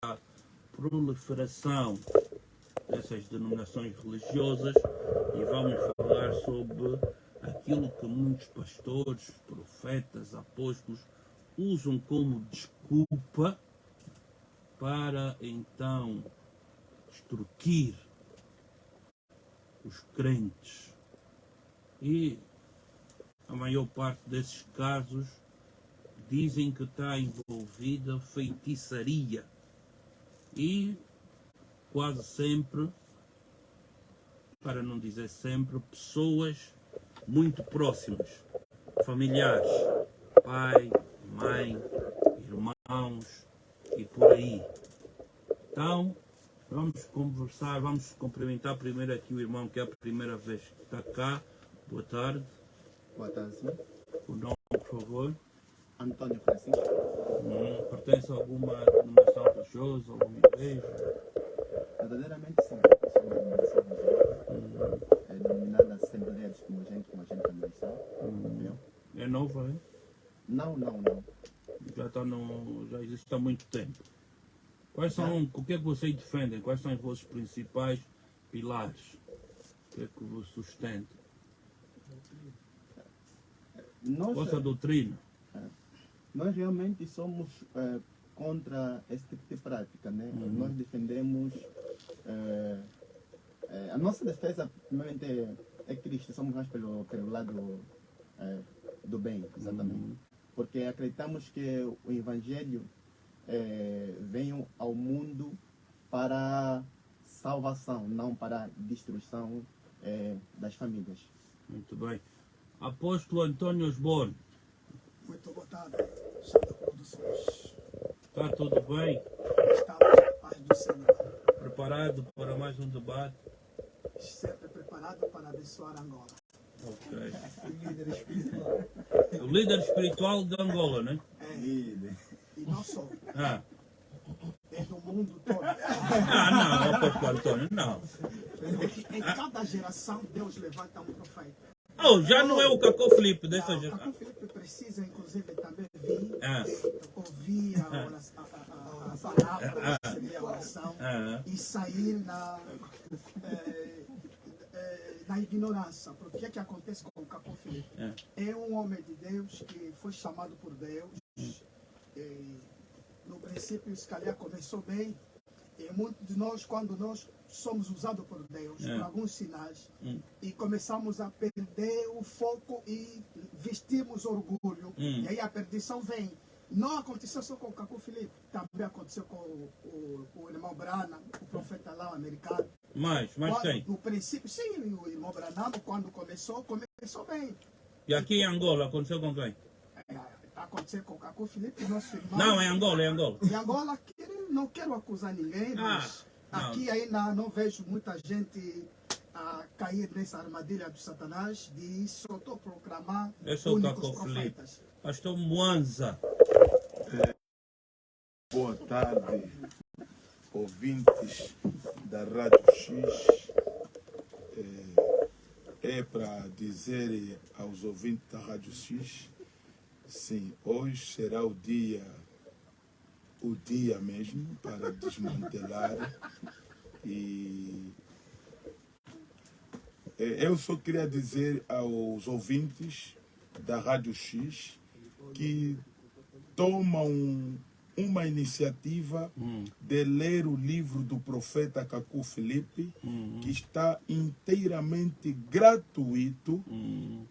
a proliferação dessas denominações religiosas e vamos falar sobre aquilo que muitos pastores, profetas, apóstolos usam como desculpa para então extorquir os crentes. E a maior parte desses casos dizem que está envolvida feitiçaria. E quase sempre, para não dizer sempre, pessoas muito próximas, familiares, pai, mãe, irmãos e por aí. Então, vamos conversar, vamos cumprimentar primeiro aqui o irmão que é a primeira vez que está cá. Boa tarde. Boa tarde, senhor. O nome, por favor. Antônio Francisco. Pertence a alguma denominação religiosa, alguma igreja? Verdadeiramente sim. Sou uma denominação religiosa. É denominada Assembleia dos Primogênitos também são. É nova, é? Não. Já existe há muito tempo. O que é que vocês defendem? Quais são os vossos principais pilares? O que é que vos sustenta? Vossa doutrina? Nós realmente somos contra esse tipo de prática, né? Nós defendemos... a nossa defesa, primeiramente, é Cristo. Somos nós pelo lado do bem, exatamente. Porque acreditamos que o Evangelho veio ao mundo para salvação, não para destruição das famílias. Muito bem. Apóstolo Antônio Osborne. Muito boa tarde, Santa Produções. Está tudo bem? Estamos na paz do Senhor. Preparado para mais um debate? Sempre preparado para abençoar Angola. Ok. O líder espiritual. O líder espiritual de Angola, né? Líder. E não só, Ah, é do mundo todo. não, Apóstolo Antônio, não. Porque em cada geração Deus levanta um profeta. Oh, já não é o Cacó Felipe dessa O geração. Cacó Felipe precisa, inclusive, também vir, Ah. ouvir a palavra, receber a oração e sair na ignorância. Porque o que é que acontece com o Cacó Felipe? É um homem de Deus que foi chamado por Deus. No princípio, se calhar começou bem. E muitos de nós, quando nós somos usados por Deus, por alguns sinais, e começamos a perder o foco e vestimos orgulho, e aí a perdição vem. Não aconteceu só com o Cacó Felipe, também aconteceu com o irmão Branham, o profeta lá americano. Mas quem? No princípio, sim, o irmão Branham, quando começou bem. E aqui em Angola aconteceu com quem? Aconteceu com o Cacó Felipe, nosso irmão. Não, é Angola, é Angola. Em Angola, não quero acusar ninguém, mas aqui ainda não vejo muita gente a cair nessa armadilha do Satanás de se autoproclamar únicos profetas. Pastor Mwanza. Boa tarde, ouvintes da Rádio X. É para dizer aos ouvintes da Rádio X, sim, hoje será o dia mesmo para desmantelar. E eu só queria dizer aos ouvintes da Rádio X que tomam uma iniciativa de ler o livro do profeta Cacó Felipe, que está inteiramente gratuito,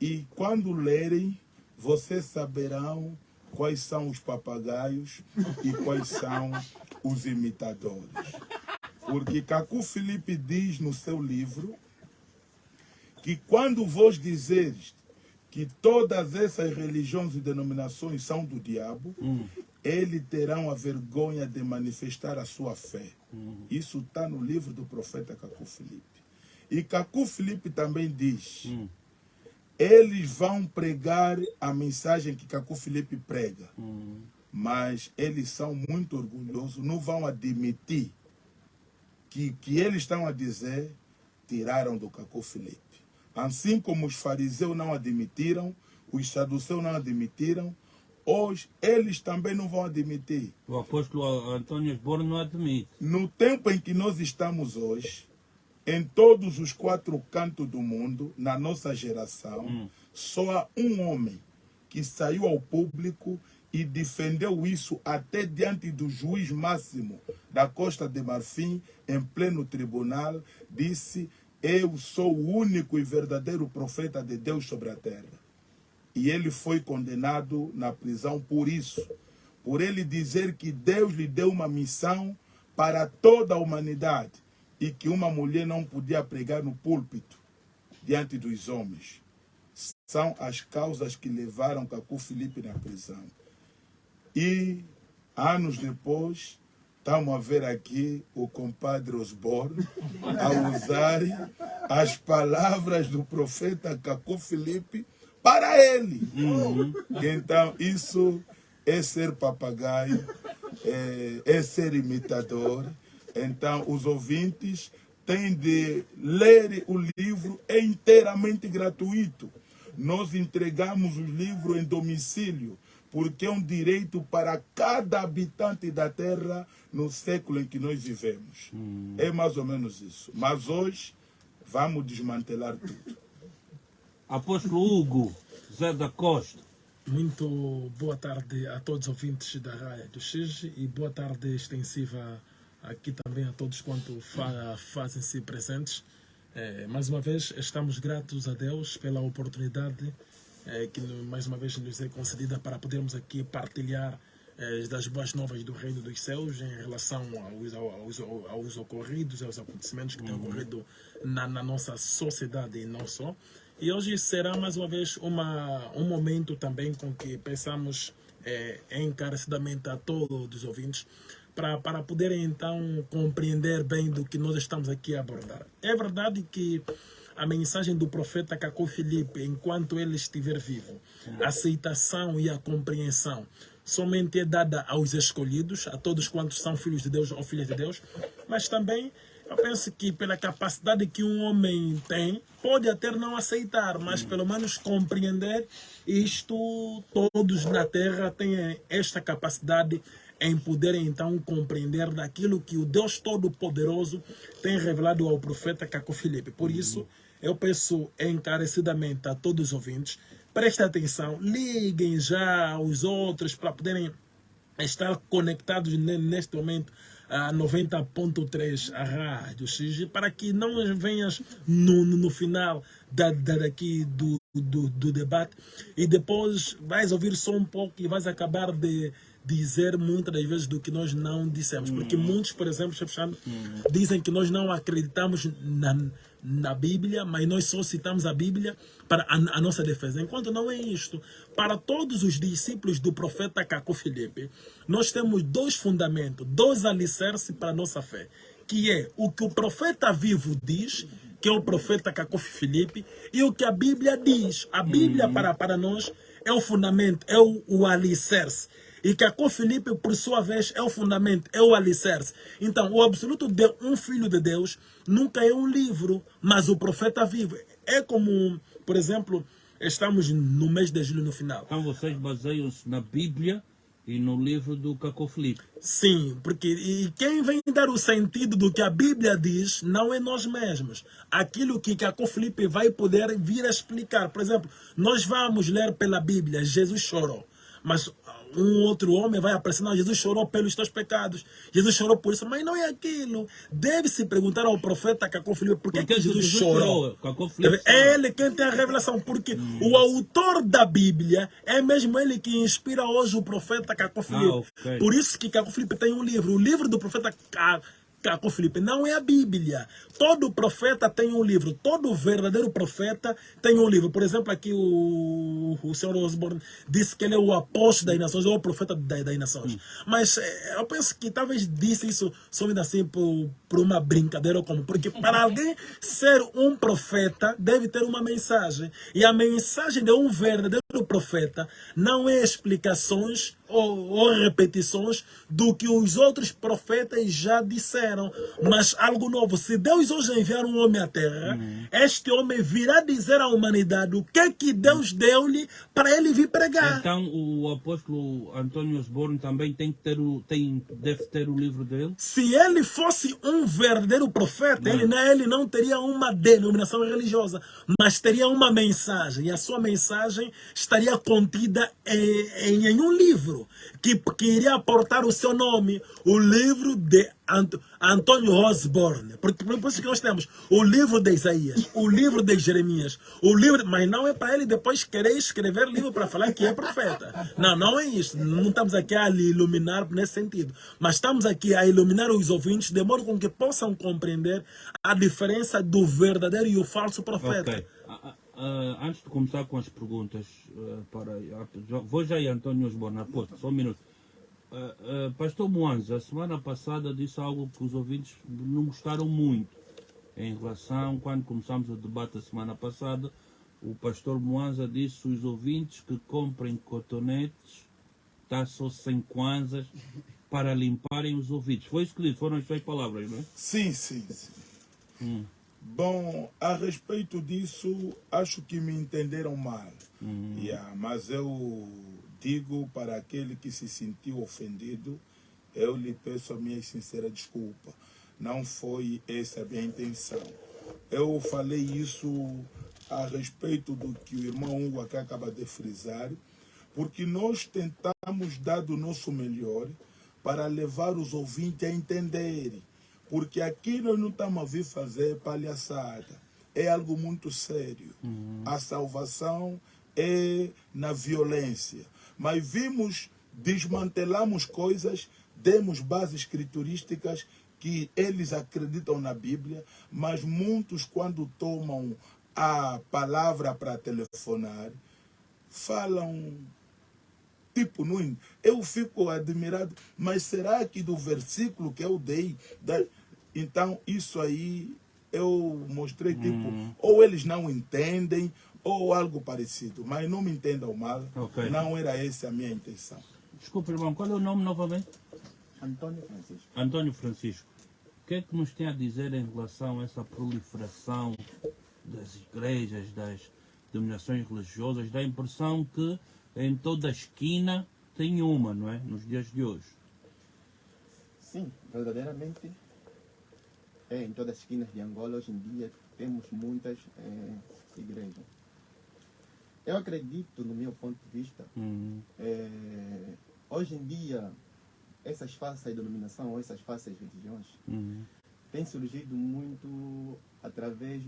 e quando lerem, vocês saberão quais são os papagaios e quais são os imitadores. Porque Cacó Felipe diz no seu livro que quando vos dizeres que todas essas religiões e denominações são do diabo, eles terão a vergonha de manifestar a sua fé. Isso está no livro do profeta Cacó Felipe. E Cacó Felipe também diz, eles vão pregar a mensagem que Cacó Felipe prega, mas eles são muito orgulhosos, não vão admitir que eles estão a dizer, tiraram do Cacó Felipe. Assim como os fariseus não admitiram, os saduceus não admitiram, hoje eles também não vão admitir. O apóstolo Antônio Osborne não admite. No tempo em que nós estamos hoje, em todos os 4 cantos do mundo, na nossa geração, só há um homem que saiu ao público e defendeu isso até diante do juiz máximo da Costa de Marfim, em pleno tribunal, disse: eu sou o único e verdadeiro profeta de Deus sobre a terra. E ele foi condenado na prisão por isso, por ele dizer que Deus lhe deu uma missão para toda a humanidade e que uma mulher não podia pregar no púlpito diante dos homens. São as causas que levaram Cacó Filipe na prisão. E anos depois, estamos a ver aqui o compadre Osborne a usar as palavras do profeta Cacó Filipe para ele. Então, isso é ser papagaio, é ser imitador. Então, os ouvintes têm de ler o livro, é inteiramente gratuito. Nós entregamos os livros em domicílio, porque é um direito para cada habitante da terra no século em que nós vivemos. É mais ou menos isso. Mas hoje, vamos desmantelar tudo. Apóstolo Hugo Zé da Costa. Muito boa tarde a todos os ouvintes da Rádio X e boa tarde extensiva aqui também a todos quanto fazem-se presentes. Mais uma vez, estamos gratos a Deus pela oportunidade que mais uma vez nos é concedida para podermos aqui partilhar das boas novas do Reino dos Céus em relação aos ocorridos, aos acontecimentos que têm ocorrido na nossa sociedade e não só. E hoje será mais uma vez um momento também com que pensamos encarecidamente a todos os ouvintes para poderem então compreender bem do que nós estamos aqui a abordar. É verdade que a mensagem do profeta Cacó Filipe, enquanto ele estiver vivo, a aceitação e a compreensão somente é dada aos escolhidos, a todos quantos são filhos de Deus ou filhas de Deus, mas também eu penso que pela capacidade que um homem tem, pode até não aceitar, mas pelo menos compreender isto, todos na Terra têm esta capacidade em poderem então compreender daquilo que o Deus Todo-Poderoso tem revelado ao profeta Cacó Filipe. Por isso, eu peço encarecidamente a todos os ouvintes, prestem atenção, liguem já aos outros para poderem estar conectados neste momento a 90.3 a Rádio X, para que não venhas no final daqui do debate e depois vais ouvir só um pouco e vais acabar de dizer muitas das vezes do que nós não dissemos. Porque muitos, por exemplo, dizem que nós não acreditamos na Bíblia, mas nós só citamos a Bíblia para a nossa defesa. Enquanto não é isto. Para todos os discípulos do profeta Cacó Filipe, nós temos 2 fundamentos, 2 alicerces para a nossa fé, que é o que o profeta vivo diz, que é o profeta Cacó Filipe, e o que a Bíblia diz. A Bíblia para nós é o fundamento, é o alicerce. E Cacó Filipe, por sua vez, é o fundamento, é o alicerce. Então, o absoluto de um filho de Deus nunca é um livro, mas o profeta vivo. É como, por exemplo, estamos no mês de julho no final. Então vocês baseiam-se na Bíblia e no livro do Cacó Filipe. Sim, porque e quem vem dar o sentido do que a Bíblia diz não é nós mesmos. Aquilo que Cacó Filipe vai poder vir a explicar. Por exemplo, nós vamos ler pela Bíblia, Jesus chorou. Mas um outro homem vai aparecer, não, Jesus chorou pelos teus pecados, Jesus chorou por isso, mas não é aquilo. Deve-se perguntar ao profeta Cacó Filipe por que Jesus chorou. É ele quem tem a revelação, porque o autor da Bíblia é mesmo ele que inspira hoje o profeta Cacó Filipe. Okay. Por isso que Cacó Filipe tem um livro, o livro do profeta Cacó Filipe não é a Bíblia. Todo profeta tem um livro. Todo verdadeiro profeta tem um livro. Por exemplo, aqui o senhor Osborne disse que ele é o apóstolo das nações, ou o profeta das nações. Mas eu penso que talvez disse isso somente assim por uma brincadeira ou como. Porque para alguém ser um profeta deve ter uma mensagem. E a mensagem de um verdadeiro verdadeiro profeta não é explicações ou repetições do que os outros profetas já disseram, mas algo novo. Se Deus hoje enviar um homem à terra, este homem virá dizer à humanidade o que é que Deus deu-lhe para ele vir pregar. Então o apóstolo Antônio Osborne também tem que ter deve ter o livro dele? Se ele fosse um verdadeiro profeta, ele não teria uma denominação religiosa, mas teria uma mensagem, e a sua mensagem estaria contida em um livro que iria aportar o seu nome, o livro de Antônio Osborne. Por isso que nós temos o livro de Isaías, o livro de Jeremias, mas não é para ele depois querer escrever livro para falar que é profeta. Não é isso. Não estamos aqui a lhe iluminar nesse sentido, mas estamos aqui a iluminar os ouvintes de modo com que possam compreender a diferença do verdadeiro e o falso profeta. Ok. Antes de começar com as perguntas, vou já ir, Antônio Osborne, apóstolo, só um minuto. Pastor Mwanza, a semana passada disse algo que os ouvintes não gostaram muito. Em relação, quando começamos o debate a semana passada, o pastor Mwanza disse os ouvintes que comprem cotonetes, só sem kwanzas, para limparem os ouvidos. Foi isso que disse, foram as suas palavras, não é? Sim. Bom, a respeito disso, acho que me entenderam mal. Mas eu digo para aquele que se sentiu ofendido, eu lhe peço a minha sincera desculpa. Não foi essa a minha intenção. Eu falei isso a respeito do que o irmão Hugo aqui acaba de frisar, porque nós tentamos dar o nosso melhor para levar os ouvintes a entenderem. Porque aqui nós não estamos a vir fazer palhaçada. É algo muito sério. A salvação é na violência. Mas desmantelamos coisas, demos bases escriturísticas que eles acreditam na Bíblia, mas muitos, quando tomam a palavra para telefonar, falam... eu fico admirado, mas será que do versículo que eu dei... Então, isso aí eu mostrei, ou eles não entendem, ou algo parecido. Mas não me entendam mal, não era essa a minha intenção. Desculpa, irmão, qual é o nome novamente? Antônio Francisco. Antônio Francisco. O que é que nos tem a dizer em relação a essa proliferação das igrejas, das denominações religiosas? Dá a impressão que em toda a esquina tem uma, não é? Nos dias de hoje. Sim, verdadeiramente. Em todas as esquinas de Angola, hoje em dia, temos muitas igrejas. Eu acredito, no meu ponto de vista, hoje em dia, essas falsas denominações, essas falsas religiões, têm surgido muito através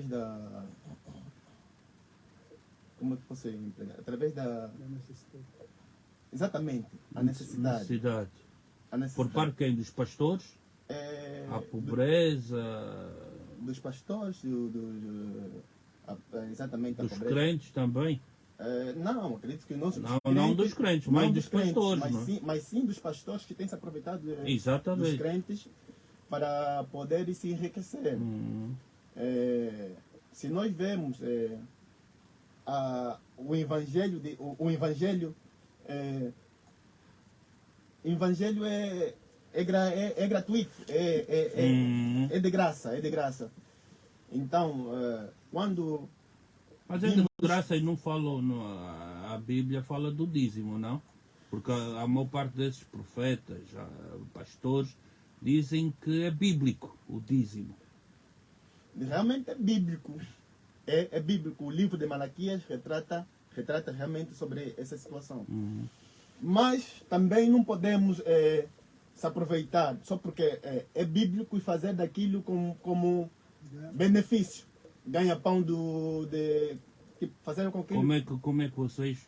da... Como é que posso empregar? Através da necessidade. Exatamente, a necessidade. Por parte de quem? Dos pastores? A pobreza? Dos pastores, exatamente, dos crentes também? Não, acredito que não dos crentes, mas dos pastores. Mas sim dos pastores que têm se aproveitado dos crentes para poderem se enriquecer. Se nós vemos o evangelho é gratuito, é de graça. Então, quando... Mas é de graça e não fala, a Bíblia fala do dízimo, não? Porque a maior parte desses profetas, pastores, dizem que é bíblico o dízimo. Realmente é bíblico. É bíblico. O livro de Malaquias retrata realmente sobre essa situação. Mas também não podemos se aproveitar só porque é bíblico e fazer daquilo como benefício. Ganha-pão fazer com que... Como é que vocês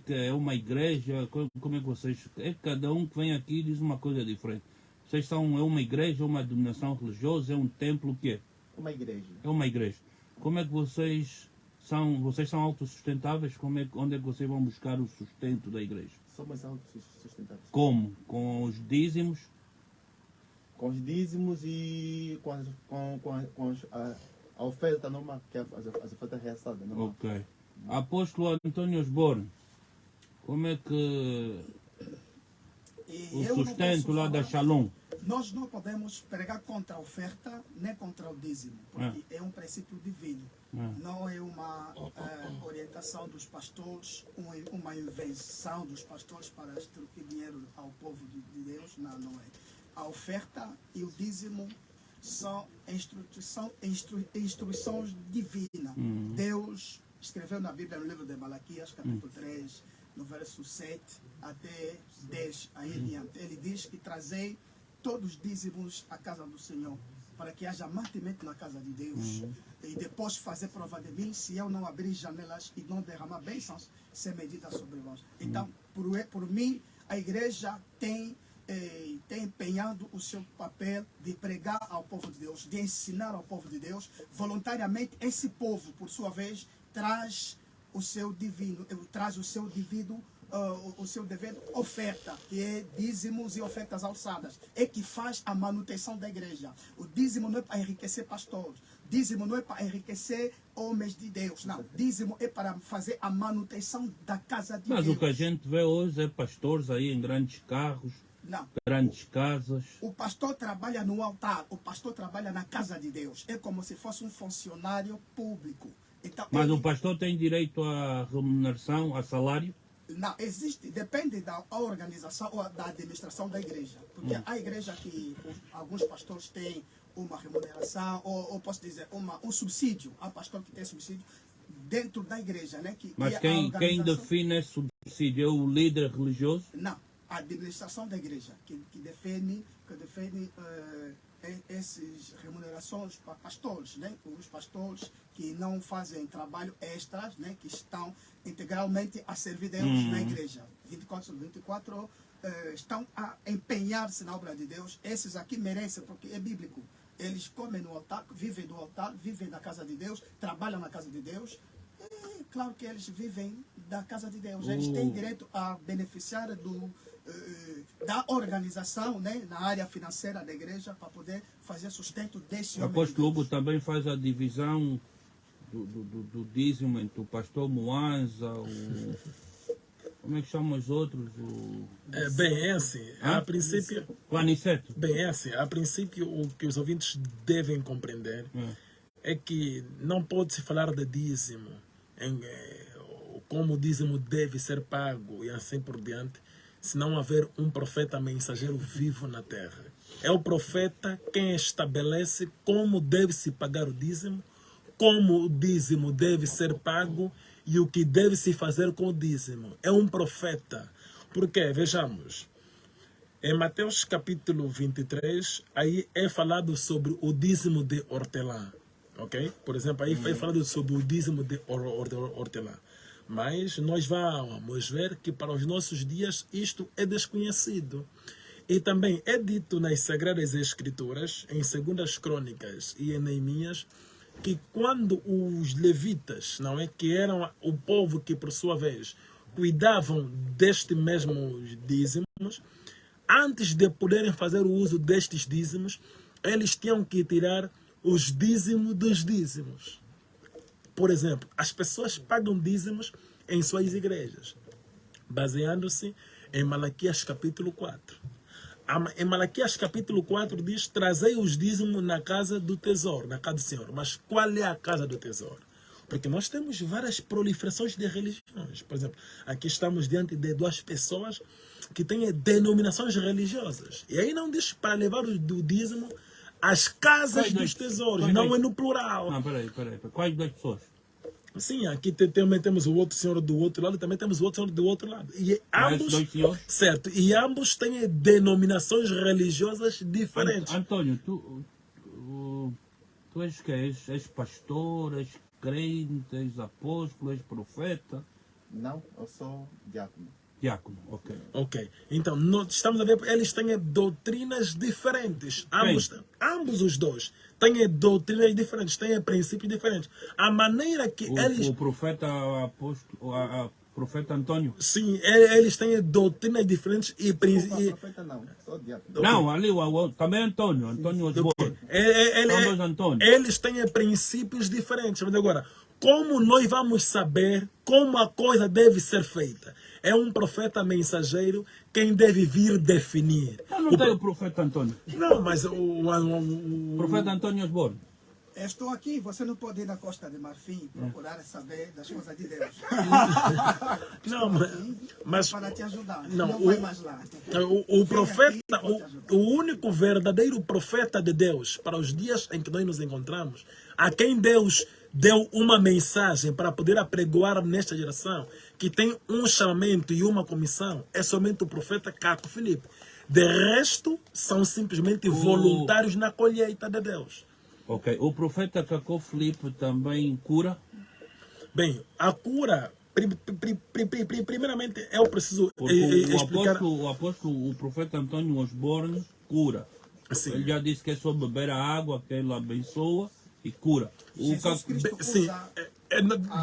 é uma igreja, como é que vocês... cada um que vem aqui diz uma coisa diferente. Vocês é uma igreja, uma denominação religiosa, é um templo, o quê? Uma igreja. É uma igreja. Como é que vocês são autossustentáveis? Onde é que vocês vão buscar o sustento da igreja? Somos autossustentáveis. Como? Com os dízimos? Com os dízimos e com a oferta normal, que é as ofertas reaçadas. Normal. Ok. Apóstolo Antônio Osborne, como é que E o eu não sustento posso lá da falar- Shalom? Nós não podemos pregar contra a oferta nem contra o dízimo, porque é um princípio divino. Não é uma orientação dos pastores, uma invenção dos pastores para extorquir dinheiro ao povo de Deus. Não, não é. A oferta e o dízimo são instruções divinas. Deus escreveu na Bíblia, no livro de Malaquias, capítulo 3, no verso 7 até 10, aí adiante. Ele diz que trazei todos os dízimos à casa do Senhor, para que haja mantimento na casa de Deus. E depois fazer prova de mim, se eu não abrir janelas e não derramar bênçãos, sem medida sobre vós. Então, por mim, a igreja tem empenhado o seu papel de pregar ao povo de Deus, de ensinar ao povo de Deus. Voluntariamente, esse povo, por sua vez, traz o seu divino, traz o seu devido, o seu dever oferta, que é dízimos e ofertas alçadas. É que faz a manutenção da igreja. O dízimo não é para enriquecer pastores. Dízimo não é para enriquecer homens de Deus. Não, dízimo é para fazer a manutenção da casa de Mas Deus. o que a gente vê hoje é pastores aí em grandes carros, Não. grandes casas. O pastor trabalha no altar, o pastor trabalha na casa de Deus. É como se fosse um funcionário público. Então, Mas ele- o pastor tem direito à remuneração, a salário? Não, existe, depende da organização ou da administração da igreja. Porque há igreja que alguns pastores têm uma remuneração, ou posso dizer, um subsídio. Há pastor que tem subsídio dentro da igreja, né? Mas a quem organização- define esse subsídio é o líder religioso? Não, a administração da igreja que define essas remunerações para pastores, né? Os pastores que não fazem trabalho extras, né? Que estão integralmente a servir Deus na igreja. 24 sobre 24 estão a empenhar-se na obra de Deus. Esses aqui merecem, porque é bíblico. Eles comem no altar, vivem do altar, vivem na casa de Deus, trabalham na casa de Deus. É claro que eles vivem da casa de Deus. Eles têm direito a beneficiar da organização, né, na área financeira da igreja, para poder fazer sustento desse O homem de apóstolo Hugo Deus. também faz a divisão do dízimo entre o pastor Moanza, como é que chamam os outros? Bem, é assim, Hã? a princípio, O Aniceto. bem, é assim, a princípio o que os ouvintes devem compreender é que não pode-se falar de dízimo, como o dízimo deve ser pago e assim por diante, se não haver um profeta mensageiro vivo na terra. É o profeta quem estabelece como deve-se pagar o dízimo, como o dízimo deve ser pago e o que deve se fazer com o dízimo. É um profeta. Porque, vejamos, em Mateus capítulo 23, aí é falado sobre o dízimo de hortelã. Ok? Por exemplo, aí é falado sobre o dízimo de hortelã. Mas nós vamos ver que para os nossos dias isto é desconhecido. E também é dito nas Sagradas Escrituras, em 2 Crônicas e em Neemias, que quando os levitas, não é, que eram o povo que por sua vez cuidavam deste mesmo dízimos, antes de poderem fazer o uso destes dízimos, eles tinham que tirar os dízimos dos dízimos. Por exemplo, as pessoas pagam dízimos em suas igrejas, baseando-se em Malaquias capítulo 4. Em Malaquias capítulo 4 diz: trazei os dízimos na casa do tesouro, na casa do Senhor. Mas qual é a casa do tesouro? Porque nós temos várias proliferações de religiões. Por exemplo, aqui estamos diante de duas pessoas que têm denominações religiosas. E aí não diz para levar o dízimo às casas dos tesouros, não é no plural. Não, peraí. Quais duas pessoas? Sim, aqui também temos o outro senhor do outro lado e também temos o outro senhor do outro lado. E ambos, dois senhores? certo, e ambos têm denominações religiosas diferentes. Antônio, tu és que és pastor, és crente, és apóstolo, és profeta? Não, eu sou diácono. Diácono, ok. Ok, então nós estamos a ver, eles têm doutrinas diferentes. Ambos os dois têm doutrinas diferentes, têm princípios diferentes. A maneira que eles... O profeta, profeta Antônio? Sim, eles têm doutrinas diferentes e Profeta não, só diácono. Não, ali também Antônio Osborne. São dois Antônios. eles têm princípios diferentes. Mas agora, como nós vamos saber como a coisa deve ser feita? É um profeta mensageiro quem deve vir definir. Eu não tenho o profeta Antônio. Não, mas Profeta Antônio Osborne. Estou aqui, você não pode ir na Costa de Marfim procurar saber das coisas de Deus. não, mas Para te ajudar. não, Não vai mais lá. o profeta, o único verdadeiro profeta de Deus para os dias em que nós nos encontramos, a quem Deus deu uma mensagem para poder apregoar nesta geração, que tem um chamamento e uma comissão, é somente o profeta Caco Filipe. De resto, são simplesmente voluntários na colheita de Deus. Ok. O profeta Caco Filipe também cura? Bem, a cura, primeiramente, eu preciso Porque explicar... o profeta Antônio Osborne cura. Sim. Ele já disse que é só beber a água que ele abençoa e cura. Jesus Cristo Sim, usa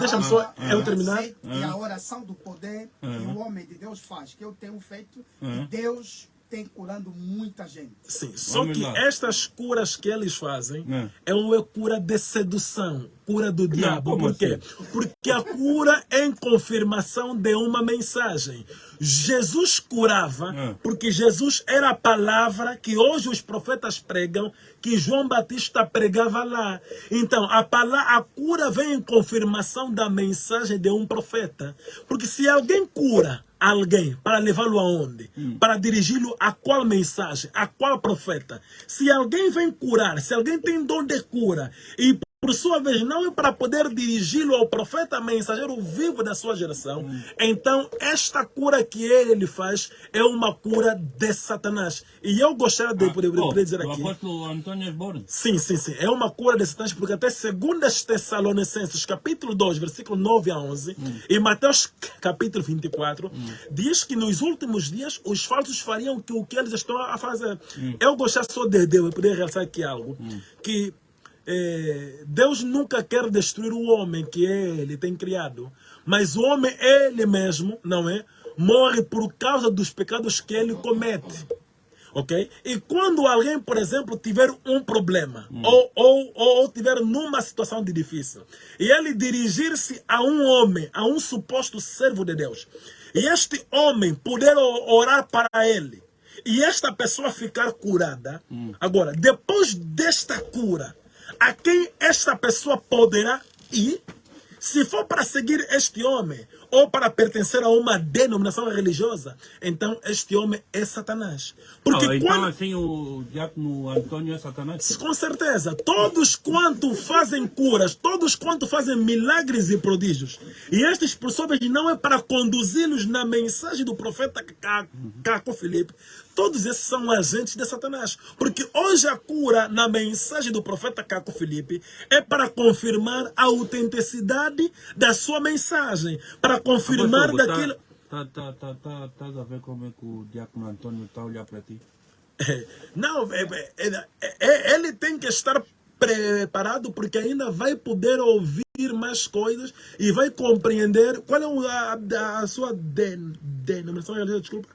deixa-me só eu terminar. E a oração do poder que o homem de Deus faz, que eu tenho feito, e Deus tem curando muita gente. Sim, só Vamos que lá. estas curas que eles fazem é uma cura de sedução, cura do diabo. como Por quê? assim? Porque a cura é em confirmação de uma mensagem. Jesus curava porque Jesus era a palavra que hoje os profetas pregam, que João Batista pregava lá. Então, a cura vem em confirmação da mensagem de um profeta. Porque se alguém cura alguém para levá-lo aonde? Para dirigi-lo a qual mensagem? A qual profeta? Se alguém vem curar, se alguém tem dom de cura e por sua vez não é para poder dirigi-lo ao profeta mensageiro vivo da sua geração, então esta cura que ele faz é uma cura de Satanás. E eu gostaria de poder dizer O aqui... apóstolo Antônio Osborne. Sim. É uma cura de Satanás, porque até 2 Tessalonicenses, capítulo 2, versículo 9 a 11, e Mateus, capítulo 24, diz que nos últimos dias os falsos fariam o que eles estão a fazer. Eu gostaria só de poder realçar aqui algo, que Deus nunca quer destruir o homem que ele tem criado, mas o homem, ele mesmo, não é? Morre por causa dos pecados que ele comete. Ok? E quando alguém, por exemplo, tiver um problema ou tiver numa situação de difícil e ele dirigir-se a um homem, a um suposto servo de Deus, e este homem poder orar para ele e esta pessoa ficar curada, agora, depois desta cura, a quem esta pessoa poderá ir? Se for para seguir este homem ou para pertencer a uma denominação religiosa, então este homem é Satanás. Porque Então assim o diácono Antônio é Satanás? com certeza, todos quanto fazem curas, todos quanto fazem milagres e prodígios, e estes por sua vez não é para conduzi-los na mensagem do profeta Caco Filipe, todos esses são agentes de Satanás. Porque hoje a cura na mensagem do profeta Caco Filipe é para confirmar a autenticidade da sua mensagem, para confirmar daquilo... Estás a ver como é que o diácono Antônio está a olhar para ti? Não, ele tem que estar preparado, porque ainda vai poder ouvir mais coisas e vai compreender qual é a sua denominação religiosa, desculpa.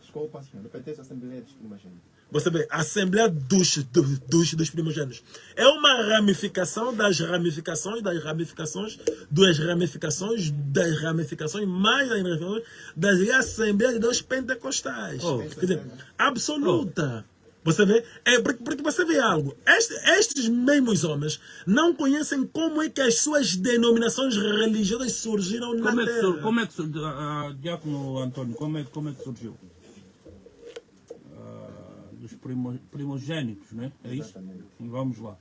Desculpa, senhor. Eu pertenço à Assembleia dos Primogênitos. Você vê, a Assembleia dos Primogênitos é uma ramificação das ramificações, das ramificações, das ramificações, das ramificações, mais das ramificações das Assembleias de Deus Pentecostais. Quer dizer, absoluta. Você vê? Porque você vê algo. Estes mesmos homens não conhecem como é que as suas denominações religiosas surgiram na terra. Como é que surgiu, diácono Antônio, como é que surgiu? Dos primogênitos, né? É isso? Exatamente. E vamos lá.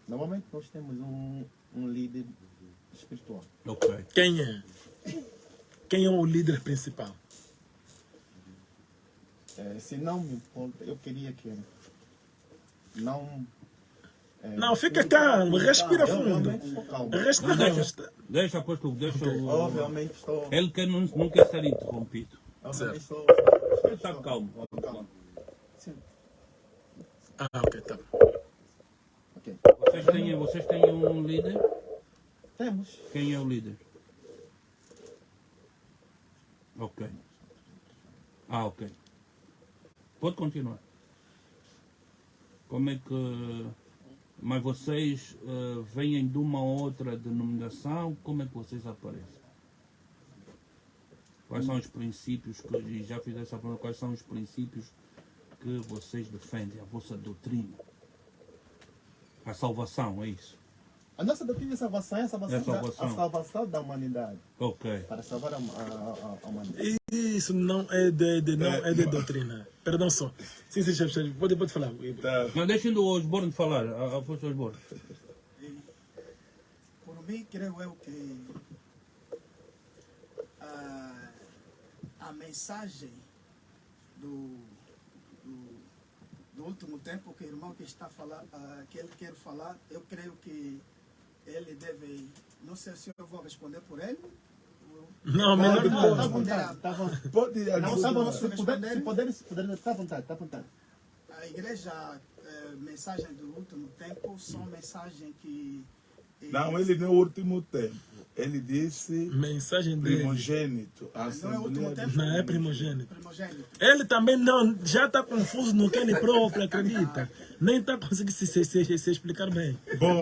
Normalmente nós temos um líder espiritual. Ok. Quem é? Quem é o líder principal? Se não me importa, eu queria que não... Não, fica calmo, respira Eu fundo. realmente estou calmo. Respira. Deixa, apóstolo, deixa o... Obviamente estou... Ele que não quer ser interrompido. Obviamente estou... Ele está calmo. Sim. Ok, tá. Ok. Vocês têm um líder? Temos. Quem é o líder? Ok. Ok. Pode continuar. Como é que... Mas vocês vêm de uma outra denominação? Como é que vocês aparecem? Quais são os princípios que... E já fiz essa pergunta. Quais são os princípios que vocês defendem? A vossa doutrina? A salvação, é isso? A nossa doutrina de salvação é a salvação, É a salvação. a salvação da humanidade. Ok. Para salvar a humanidade. Isso não é de doutrina. Perdão só. Sim, chefe. Pode falar. Tá. Não, deixem o Osborne falar. A força Osborne. Por mim, creio eu que a mensagem do último tempo que o irmão que está falando, que ele quer falar, eu creio que ele deve, não sei se eu vou responder por ele. Não, melhor Está à não. vontade. Está à vontade. Pode Não, está bom, se responder? puder, está à vontade. Está à vontade. A igreja, mensagem do último tempo, são mensagens que... Não, ele não é o último tempo. Ele disse Mensagem dele. primogênito. Não é o último tempo? Não é primogênito. Primogênito. Ele também não, já está confuso no que ele próprio acredita. Nem está conseguindo se explicar bem. Bom,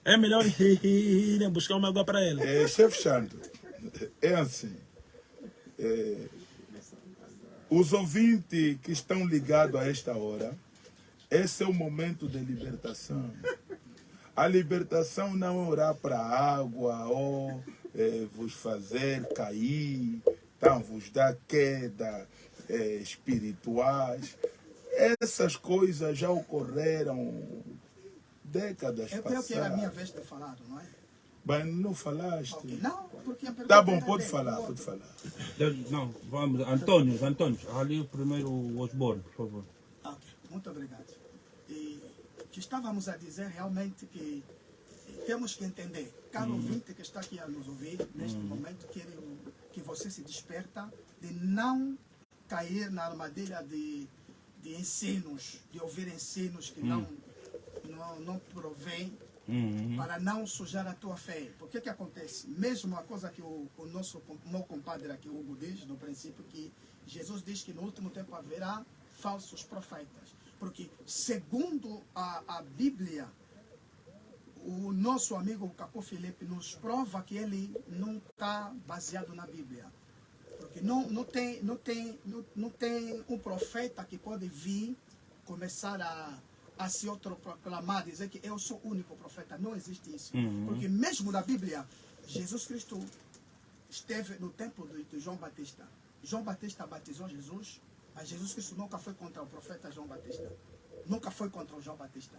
É melhor ir buscar uma água para ele. chefe Xando, é assim. Os ouvintes que estão ligados a esta hora, esse é o momento de libertação. A libertação não é orar para a água ou vos fazer cair, então, vos dar queda espirituais. Essas coisas já ocorreram décadas Eu creio que era a minha passadas. vez de falar, não é? Mas não falaste. Ok. Não, porque a pergunta Tá bom, era pode dele. falar, pode falar. Não, vamos. Antônio. Ali o primeiro o Osborne, por favor. Ok, muito obrigado. E que estávamos a dizer realmente que temos que entender, caro ouvinte que está aqui a nos ouvir, neste momento, que você se desperta de não cair na armadilha de ensinos, de ouvir ensinos que não provém para não sujar a tua fé. Porque o que acontece? Mesmo a coisa que o meu compadre aqui, Hugo, diz no princípio, que Jesus diz que no último tempo haverá falsos profetas. Porque, segundo a Bíblia, o nosso amigo Capô Felipe nos prova que ele não está baseado na Bíblia. Porque não tem um profeta que pode vir começar a se autoproclamar, dizer que eu sou o único profeta. Não existe isso. Porque mesmo na Bíblia, Jesus Cristo esteve no tempo de João Batista. João Batista batizou Jesus, mas Jesus Cristo nunca foi contra o profeta João Batista. Nunca foi contra o João Batista.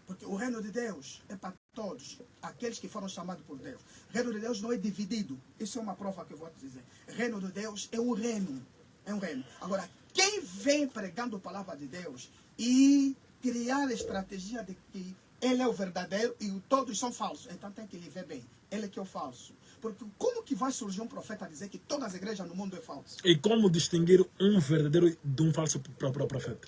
Porque o reino de Deus é para todos, aqueles que foram chamados por Deus. O reino de Deus não é dividido. Isso é uma prova que eu vou te dizer. O reino de Deus é um reino. É um reino. Agora, quem vem pregando a palavra de Deus e criar a estratégia de que ele é o verdadeiro e todos são falsos, então tem que lhe ver bem. Ele que é o falso. Porque como que vai surgir um profeta a dizer que todas as igrejas no mundo é falso? E como distinguir um verdadeiro de um falso profeta?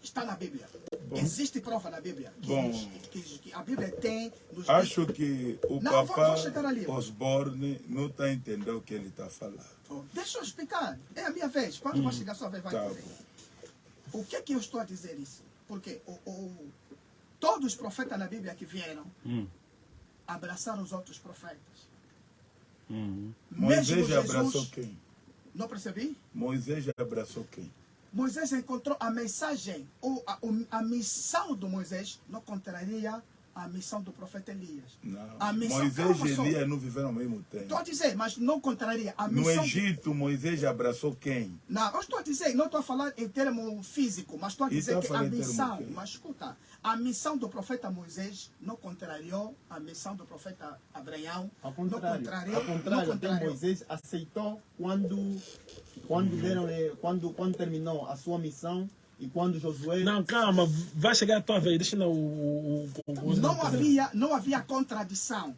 Está na Bíblia. Existe prova na Bíblia. Que a Bíblia tem... Acho que o Não, Papa vou chegar ali. Osborne não está entendendo o que ele está falando. Deixa eu explicar. É a minha vez. Quando vai chegar a sua vez, vai Tá dizer. O que é que eu estou a dizer isso? Porque todos os profetas na Bíblia que vieram abraçaram os outros profetas. Moisés Mesmo abraçou quem? Não percebi? Moisés abraçou quem? Moisés encontrou a mensagem, ou a missão do Moisés não contraria a missão do profeta Elias. Não. A missão, Moisés calma e só. Elias não viveram ao mesmo tempo. Estou a dizer, mas não contraria a No missão. Egito, Moisés abraçou quem? Não, eu estou a dizer, não estou a falar em termo físico, mas estou a dizer Então, que a fala em termo missão, quê? mas escuta, a missão do profeta Moisés não contrariou a missão do profeta Abraão. Ao contrário, não ao contrário, até Moisés aceitou quando terminou a sua missão e quando Josué... Não, calma, vai chegar a tua vez. Deixa Não havia contradição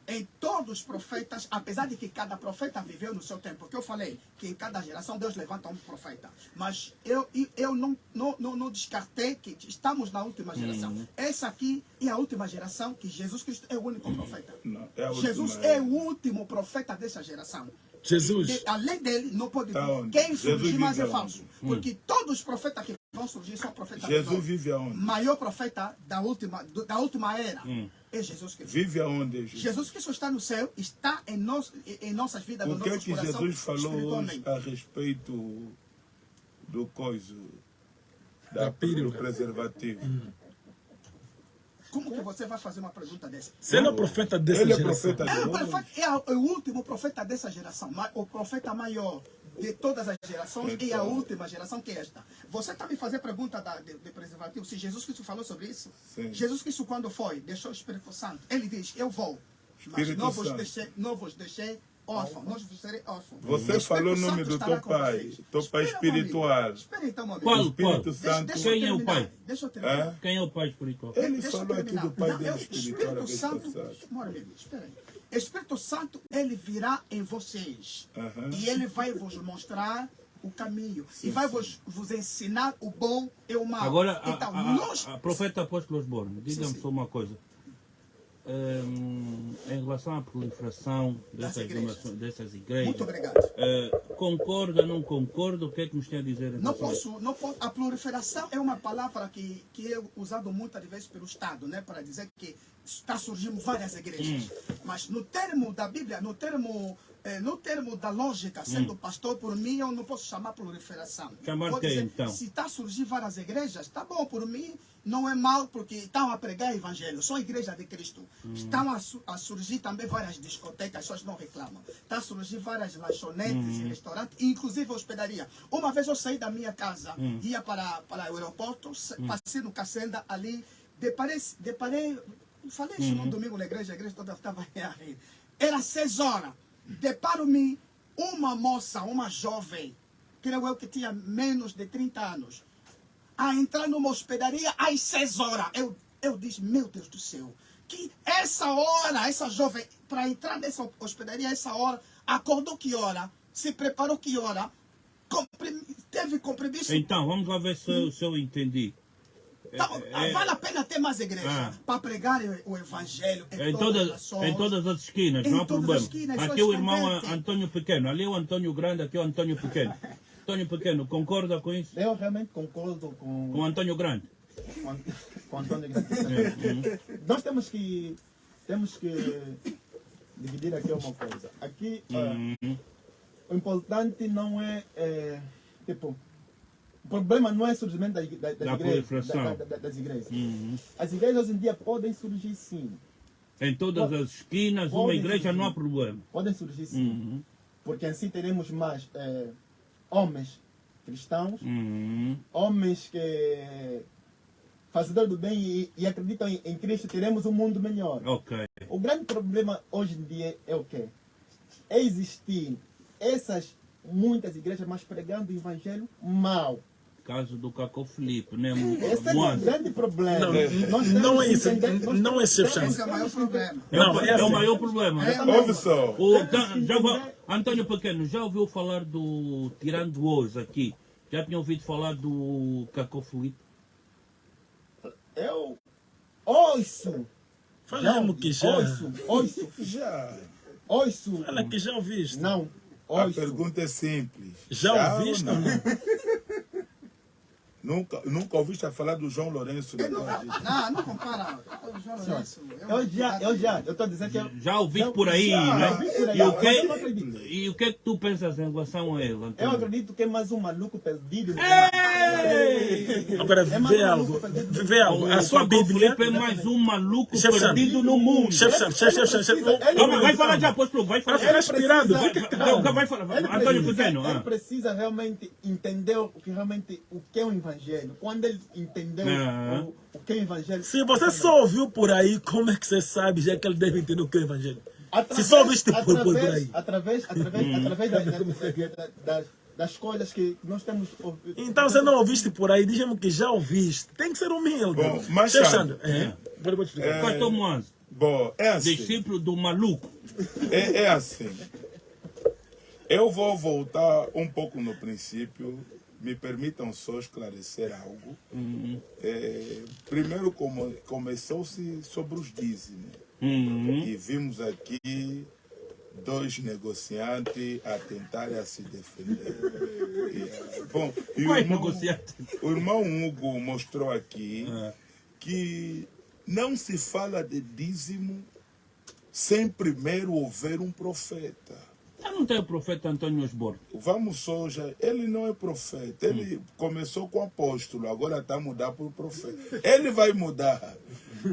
em todos os profetas, apesar de que cada profeta viveu no seu tempo. Porque eu falei que em cada geração Deus levanta um profeta. Mas eu não descartei que estamos na última geração. Essa aqui é a última geração que Jesus Cristo é o único profeta. Não, é a Jesus última, é o último profeta dessa geração. Jesus. Além dele, não pode Tá vir. onde? Quem Jesus surgir mais é vive falso. Porque todos os profetas que vão surgir são profetas Jesus menores. vive aonde? O maior profeta da última era é Jesus Cristo. Vive aonde, Jesus? Jesus Cristo está no céu, está em nossas vidas, O no que é nosso que coração, Jesus falou hoje espiritualmente. a respeito do coisa, Da do pílula. preservativo? Como que você vai fazer uma pergunta dessa? Se ele é o profeta dessa Ele é geração. profeta de hoje? É o último profeta dessa geração, o profeta maior de todas as gerações e a última geração que é esta. Você está me fazendo pergunta de preservativo, se Jesus Cristo falou sobre isso? Sim. Jesus Cristo quando foi, deixou o Espírito Santo, ele diz, eu vou, mas Espírito não vos deixei órfãos, não vos deixarei órfãos. Você O Espírito falou o nome Santo do estará teu com pai, vocês. teu pai Espera um espiritual. momento. Espera então um momento. Qual? Espírito Santo. Deixa eu Quem é o terminar. pai? Deixa eu terminar. É? Quem é o pai espiritual? Ele Deixa eu falou aqui terminar. do pai Não, dele o espiritual a Espírito vez Santo, passada. Mora, amigo, espera aí. Espírito Santo, ele virá em vocês. Aham. E ele vai vos mostrar o caminho. E vai vos ensinar o bom e o mal. Agora, então, a profeta apóstolo Osborne, diga-me sim. só uma coisa. Em relação à proliferação dessas igrejas, Muito obrigado. concorda, não concorda? O que é que nos tem a dizer? em Não relação a isso? posso. A proliferação é uma palavra que é usada muitas vezes pelo Estado, né, para dizer que está surgindo várias igrejas. Mas no termo da Bíblia, no termo da lógica, sendo pastor, por mim, eu não posso chamar proliferação. Chamar Vou quem, dizer, então? Se está surgindo várias igrejas, está bom, por mim, não é mal, porque estão a pregar o evangelho, são igrejas de Cristo. Estão a surgir também várias discotecas, as pessoas não reclamam. Está a surgir várias lanchonetes e restaurantes, inclusive hospedaria. Uma vez eu saí da minha casa, ia para o aeroporto, passei no Cacenda ali, deparei, falei isso no domingo na igreja, a igreja toda estava a rir. Era 6 horas. Deparo-me uma moça, uma jovem, creio eu que tinha menos de 30 anos, a entrar numa hospedaria às 6 horas. Eu disse, meu Deus do céu, que essa hora, essa jovem, para entrar nessa hospedaria, essa hora, acordou que hora, se preparou que hora, teve compromisso. Então, vamos lá ver se eu entendi. Então, vale a pena ter mais igrejas para pregar o evangelho Em todas as esquinas, Em não há todas problema. as esquinas, Aqui pessoas o irmão convertem. Antônio Pequeno, ali é o Antônio Grande, aqui é o Antônio Pequeno. Antônio Pequeno, concorda com isso? Eu realmente concordo Com o Antônio Grande? com Antônio Grande. Nós temos que dividir aqui uma coisa. Aqui, o importante não é, tipo, o problema não é o surgimento das igrejas. proliferação. Das igrejas. As igrejas hoje em dia podem surgir sim. Em todas as esquinas, uma Podem igreja surgir. não há problema. Podem surgir sim. Porque assim teremos mais homens cristãos, homens que fazedores do bem e acreditam em Cristo, teremos um mundo melhor. Ok. O grande problema hoje em dia é o quê? É existir muitas igrejas, mas pregando o evangelho mal. Caso do Cacó Felipe, né? Esse é o grande problema. Não, Nós não temos é que isso. entender- nós Não é temos- chefe Esse é o maior problema. Não, É o assim. maior problema. né? Ouve só. Antônio Pequeno, já ouviu falar do Tirando Hoje aqui? Já tinha ouvido falar do Cacó Felipe? Eu ouço. Fala-me que já. Ouço. Já. Ouço. Fala que já ouviste. Não. A Ouço. pergunta é simples. Já ou ouviste não? ou não? Nunca ouviste a falar do João Lourenço? Não compara. Eu estou a dizer que Já ouviste por aí, Já né? ouvi por aí, E o mas eu não que, acredito. e o que é que tu pensas em relação a ele, Eu Antônio? acredito que é mais um maluco perdido. Agora, É mais vê um algo. maluco perdido. Vê algo. A sua Cacó Bíblia. Felipe é mais um maluco Chefe Sam. perdido no mundo. Chefe. Vai falar já, apóstolo, vai falar. Vai ficar inspirado. Vai falar. Ele Antônio precisa- Pequeno. Ele precisa realmente entender o que é o evangelho. Quando ele entendeu o que é o evangelho. Se você só ouviu por aí, como é que você sabe já que ele deve entender o que é o evangelho? Se só ouviste por aí. Através das coisas que nós temos ouvido. Então você não ouviste por aí, diz-me que já ouviste. Tem que ser humilde. Bom, mas Chefe sabe, Sandro, vou explicar. Pastor Moaz, Bom, é assim. discípulo do maluco. É assim. Eu vou voltar um pouco no princípio. Me permitam só esclarecer algo. Primeiro, começou-se sobre os dízimos. E vimos aqui dois negociantes a tentarem a se defender. Bom, e Qual é negociante? o irmão Hugo mostrou aqui que não se fala de dízimo sem primeiro ouvir um profeta. Eu não tenho o profeta Antônio Osborne. Vamos só já. Ele não é profeta. Ele começou com apóstolo, agora está a mudar para o profeta. Ele vai mudar.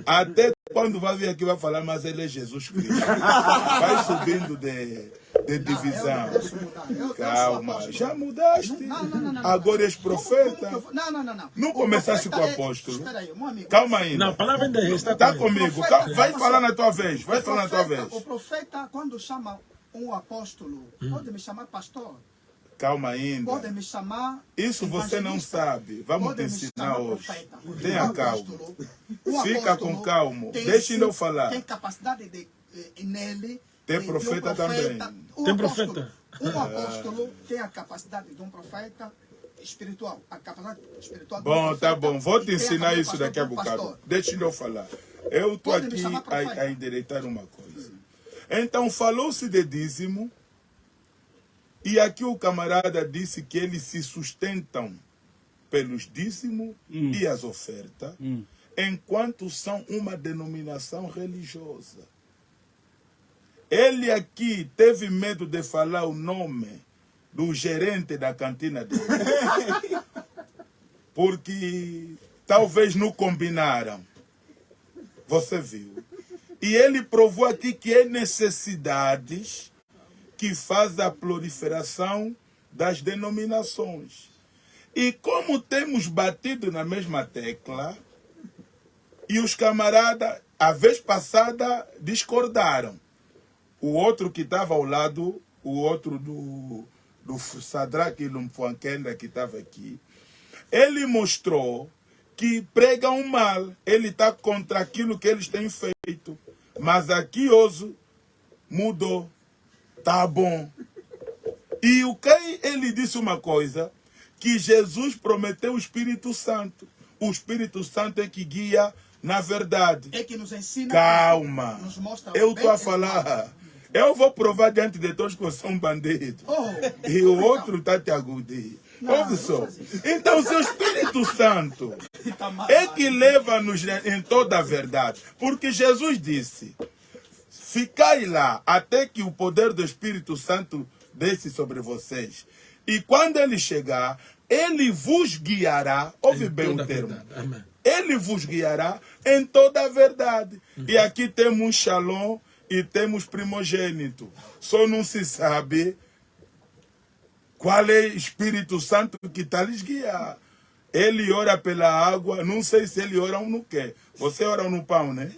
Até quando vai vir aqui vai falar, mas ele é Jesus Cristo. Vai subindo de divisão. Calma, já mudaste. Agora és profeta. Não começaste com o apóstolo. Espera aí, meu amigo. Calma ainda. Não, a palavra ainda está Está comigo. Vai falar na tua vez. Vai falar na tua vez. O profeta, quando chama um apóstolo, pode me chamar pastor, Calma ainda. pode me chamar Isso você não evangelista, sabe. Vamos pode te me ensinar chamar hoje. profeta. Tenha Um calma. apóstolo- Fica apóstolo com calma. tem Deixa eu sim- falar. Tem capacidade de nele. Tem de um profeta também. Tem profeta. Um apóstolo tem a capacidade de um profeta espiritual. A capacidade espiritual de um Bom, profeta, tá bom. Vou te e tem ensinar também isso daqui a pastor de um bocado. pastor. Deixa eu falar. Eu estou Pode me aqui chamar profeta. a endireitar uma coisa. Então, falou-se de dízimo. E aqui o camarada disse que eles se sustentam pelos dízimos e as ofertas, enquanto são uma denominação religiosa. Ele aqui teve medo de falar o nome do gerente da cantina dele. Porque talvez não combinaram. Você viu. E ele provou aqui que é necessidades que faz a proliferação das denominações. E como temos batido na mesma tecla, e os camaradas, a vez passada, discordaram. O outro que estava ao lado, o outro do Sadraque Lumfuankenda que estava aqui, ele mostrou que pregam o mal, ele está contra aquilo que eles têm feito. Mas aqui hoje mudou. Tá bom. E o que ele disse uma coisa, que Jesus prometeu o Espírito Santo. O Espírito Santo é que guia na verdade. É que nos ensina. Calma. Nos mostra Eu bem estou a e mal. falar. Eu vou provar diante de todos que eu sou um bandido. Oh. E o outro está te agudir. Ouve só. Então, seu Espírito Santo é que leva-nos em toda a verdade. Porque Jesus disse: ficai lá até que o poder do Espírito Santo desce sobre vocês. E quando ele chegar, ele vos guiará. Ouve bem o termo. Amém. Ele vos guiará em toda a verdade. E aqui temos Shalom e temos primogênito. Só não se sabe qual é o Espírito Santo que está a lhes guiar. Ele ora pela água, não sei se ele ora ou no quê. Você ora no pão, né?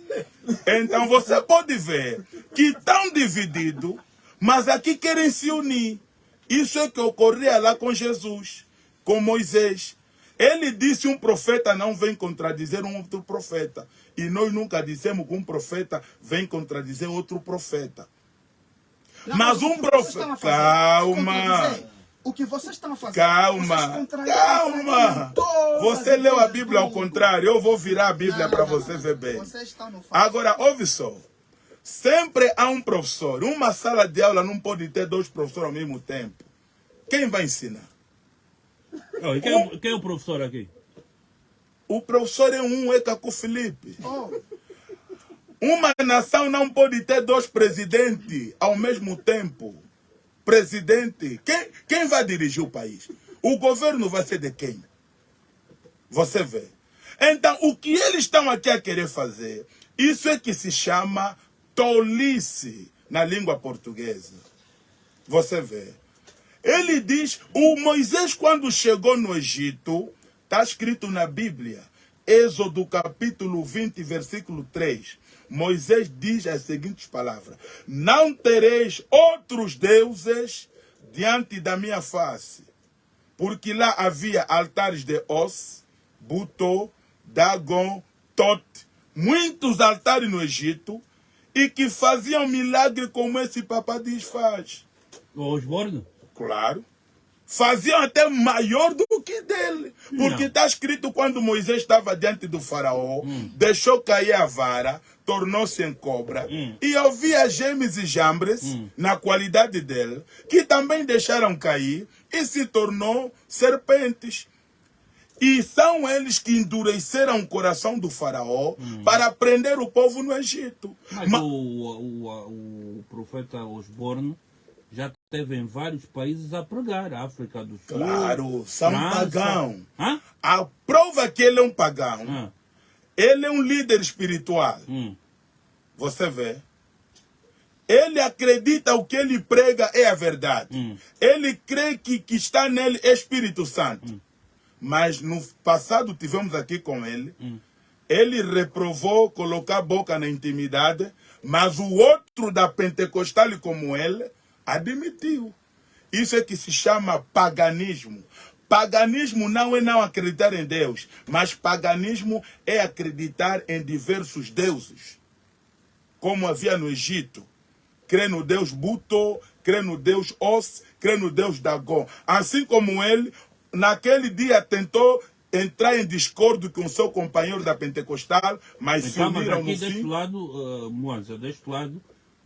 Então você pode ver que estão divididos, mas aqui querem se unir. Isso é que ocorria lá com Jesus, com Moisés. Ele disse: um profeta não vem contradizer um outro profeta. E nós nunca dissemos que um profeta vem contradizer outro profeta. Não, Mas um profeta... Calma. O que vocês estão a fazer? Calma, vocês contradizem calma. todas Você as leu a igrejas Bíblia do ao mundo. contrário. Eu vou virar a Bíblia Não, para não, você não. ver bem. Vocês estão no falso. Agora, ouve só. Sempre há um professor. Uma sala de aula não pode ter dois professores ao mesmo tempo. Quem vai ensinar? Oh, e quem é o professor aqui? O professor é um, é Caco Felipe. Oh, Uma nação não pode ter dois presidentes ao mesmo tempo. Presidente. Quem vai dirigir o país? O governo vai ser de quem? Você vê. Então, o que eles estão aqui a querer fazer, isso é que se chama tolice na língua portuguesa. Você vê. Ele diz, o Moisés quando chegou no Egito, está escrito na Bíblia, Êxodo capítulo 20, versículo 3. Moisés diz as seguintes palavras: não tereis outros deuses diante da minha face. Porque lá havia altares de Os, Butô, Dagon, Tot, muitos altares no Egito, e que faziam milagre como esse Papa diz faz. O Osborne? Claro. faziam até maior do que dele. Porque está escrito quando Moisés estava diante do faraó, deixou cair a vara, tornou-se em cobra, e ouvia gemes e jambres na qualidade dele, que também deixaram cair e se tornou serpentes. E são eles que endureceram o coração do faraó para prender o povo no Egito. Mas o profeta Osborne já esteve em vários países a pregar, África do Sul. Claro, são França. pagão. Hã? A prova que ele é um pagão, ele é um líder espiritual. Você vê? Ele acredita o que ele prega é a verdade. Ele crê que está nele é Espírito Santo. Mas no passado tivemos aqui com ele. Ele reprovou colocar a boca na intimidade, mas o outro da Pentecostal como ele admitiu. Isso é que se chama paganismo. Paganismo não é não acreditar em Deus, mas paganismo é acreditar em diversos deuses. Como havia no Egito. Crê no Deus Buto, crê no Deus Os, crê no Deus Dagon. Assim como ele, naquele dia tentou entrar em discórdia com seu companheiro da Pentecostal, mas se Então, mas uniram aqui no deste fim. lado, Moanza, deste lado,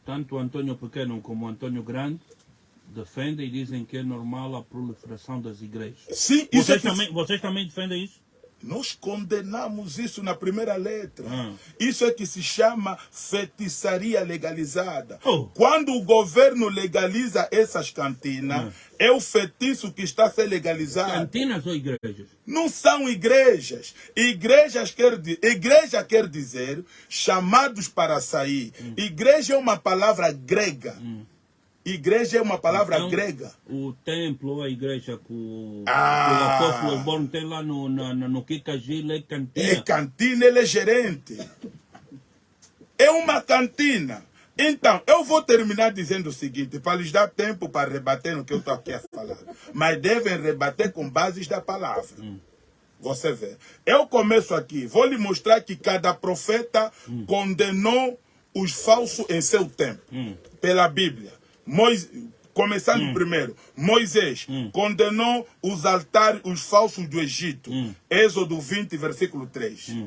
tanto o Antônio Pequeno como o Antônio Grande defendem e dizem que é normal a proliferação das igrejas. Sim, isso Vocês também defendem isso? Nós condenamos isso na primeira letra. Isso é que se chama feitiçaria legalizada. Quando o governo legaliza essas cantinas, é o feitiço que está a ser legalizado. Cantinas ou igrejas? Não são igrejas. Igreja quer dizer chamados para sair. Igreja é uma palavra grega. Igreja é uma palavra grega. O templo ou a igreja que o apóstolo Osborne tem lá no Kikagil é cantina. É cantina, ele é gerente. É uma cantina. Então, eu vou terminar dizendo o seguinte, para lhes dar tempo para rebater no que eu estou aqui a falar. Mas devem rebater com bases da palavra. Você vê. Eu começo aqui, vou lhe mostrar que cada profeta condenou os falsos em seu tempo. Pela Bíblia. Começando primeiro, Moisés condenou os altares, os falsos do Egito. Êxodo 20, versículo 3.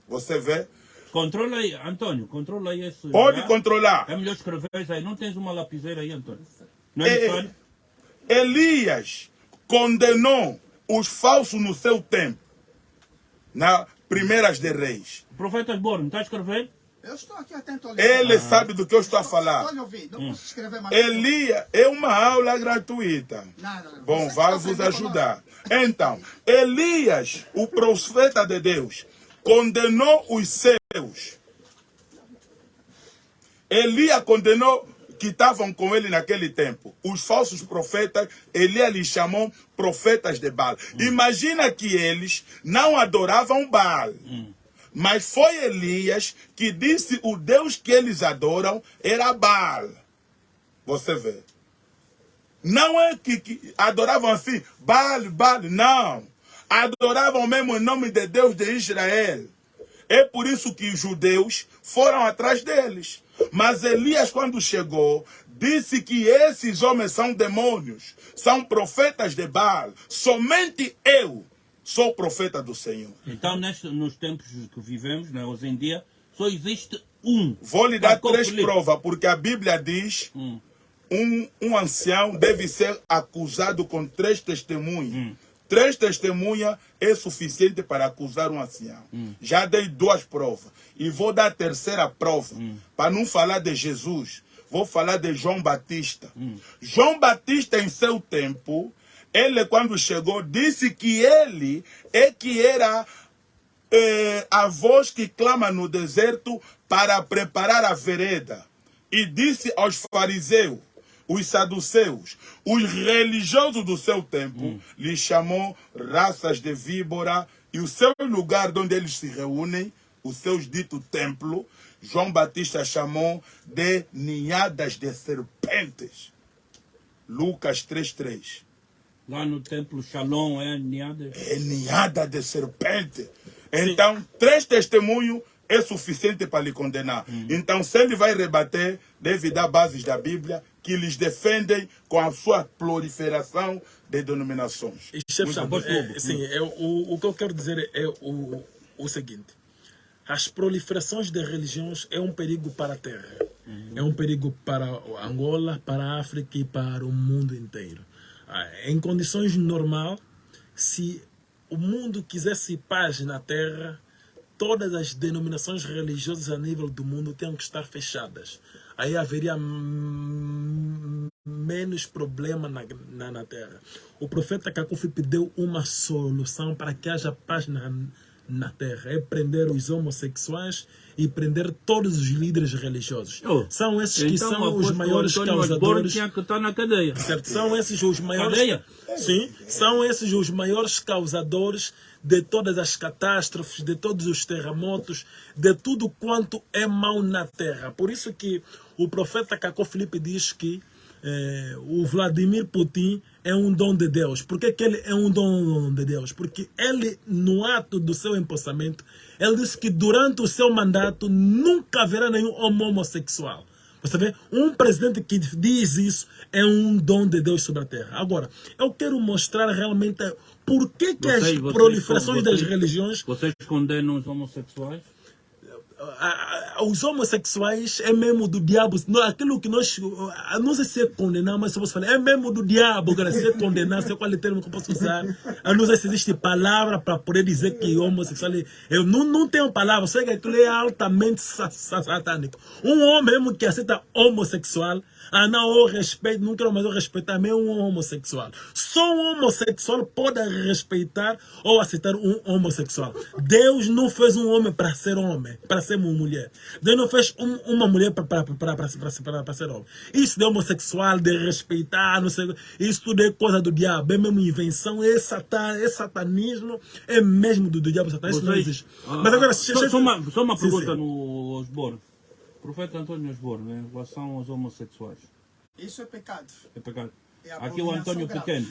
Você vê? Controla aí, Antônio, controla aí isso. Pode controlar. É melhor escrever aí. Não tens uma lapiseira aí, Antônio? Não é necessário? Elias condenou os falsos no seu tempo. Na Primeiras de Reis. O profeta Osborne, está a escrever? Eu estou aqui atento a ler. Ele sabe do que eu estou a falar. Estou a ouvir, não posso escrever mais. Elias é uma aula gratuita. Não. Bom, Você vai está vos aprendendo ajudar. Então, Elias, o profeta de Deus, condenou os seus. Elias condenou que estavam com ele naquele tempo. Os falsos profetas, Elias lhes chamou profetas de Baal. Imagina que eles não adoravam Baal. Mas foi Elias que disse o Deus que eles adoram era Baal. Você vê. Não é que adoravam assim, Baal, não. Adoravam mesmo em nome de Deus de Israel. É por isso que os judeus foram atrás deles. Mas Elias, quando chegou, disse que esses homens são demônios, são profetas de Baal. Somente eu sou profeta do Senhor. Então, nos tempos que vivemos, né, hoje em dia, só existe um. Vou lhe dar 3 provas, porque a Bíblia diz um ancião deve ser acusado com 3 testemunhas. 3 testemunhas é suficiente para acusar um ancião. Já dei 2 provas. E vou dar a 3ª prova. Para não falar de Jesus, vou falar de João Batista. João Batista, em seu tempo, ele, quando chegou, disse que ele é que era a voz que clama no deserto para preparar a vereda. E disse aos fariseus, os saduceus, os religiosos do seu tempo, lhes chamou raças de víbora, e o seu lugar onde eles se reúnem, os seus dito templo, João Batista chamou de ninhadas de serpentes. Lucas 3:3. Lá no templo Shalom é ninhada. É ninhada de serpente. Então, 3 testemunhos é suficiente para lhe condenar. Então, se ele vai rebater, deve dar bases da Bíblia que lhes defendem com a sua proliferação de denominações. E, chefe Muito Chabo, bem. sim, o que eu quero dizer é o seguinte. As proliferações de religiões é um perigo para a Terra. É um perigo para Angola, para a África e para o mundo inteiro. Em condições normais, se o mundo quisesse paz na Terra, todas as denominações religiosas a nível do mundo têm que estar fechadas. Aí haveria menos problema na Terra. O profeta Cacó Filipe deu uma solução para que haja paz na Terra. É prender os homossexuais e prender todos os líderes religiosos. São esses que então, são os maiores causadores. Tinha que estar na cadeia. Certo? São esses os maiores. Cadeia? Sim, são esses os maiores causadores de todas as catástrofes, de todos os terremotos, de tudo quanto é mau na Terra. Por isso que o profeta Cacó Filipe diz que o Vladimir Putin é um dom de Deus. Por que ele é um dom de Deus? Porque ele, no ato do seu empossamento, ele disse que durante o seu mandato nunca haverá nenhum homossexual. Você vê, um presidente que diz isso é um dom de Deus sobre a Terra. Agora, eu quero mostrar realmente por que as proliferações das religiões... Vocês condenam os homossexuais? Os homossexuais é mesmo do diabo. Aquilo que nós, não sei se é condenar, mas se você falar, é mesmo do diabo. Agora, se é condenar, sei qual é o termo que eu posso usar. Eu não sei se existe palavra para poder dizer que homossexual é. Eu não tenho palavra, sei que aquilo é altamente satânico. Um homem mesmo que aceita homossexual, não, eu respeito, não quero mais eu respeitar mesmo um homossexual. Só um homossexual pode respeitar ou aceitar um homossexual. Deus não fez um homem para ser homem, para ser uma mulher. Deus não fez uma mulher para ser homem. Isso de homossexual, de respeitar, não sei, isso tudo é coisa do diabo, é mesmo invenção, é satanismo, é mesmo do diabo, satanismo. Isso não existe. Mas agora, só uma pergunta no Osborne. Profeta Antônio Osborne, em relação aos homossexuais. Isso é pecado. É pecado. É Aqui o Antônio grave. Pequeno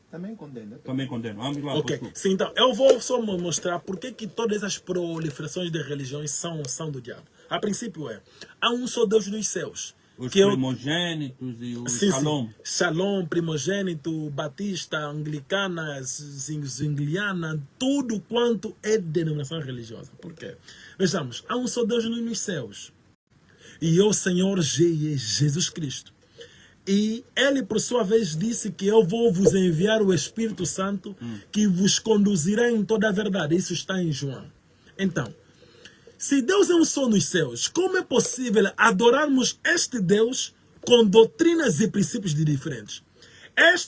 Também condena. também condena. Vamos lá, Ok, pastor. sim, então, eu vou só mostrar por que todas essas proliferações de religiões são do diabo. A princípio há um só Deus nos céus. Os que primogênitos e o Sim, Shalom. sim. Shalom, primogênito, batista, anglicana, zwingliana, tudo quanto é denominação religiosa. Por quê? Vejamos, há um só Deus nos céus. E é o Senhor Jesus Cristo. E ele, por sua vez, disse que eu vou vos enviar o Espírito Santo que vos conduzirá em toda a verdade. Isso está em João. Então, se Deus é um só nos céus, como é possível adorarmos este Deus com doutrinas e princípios diferentes?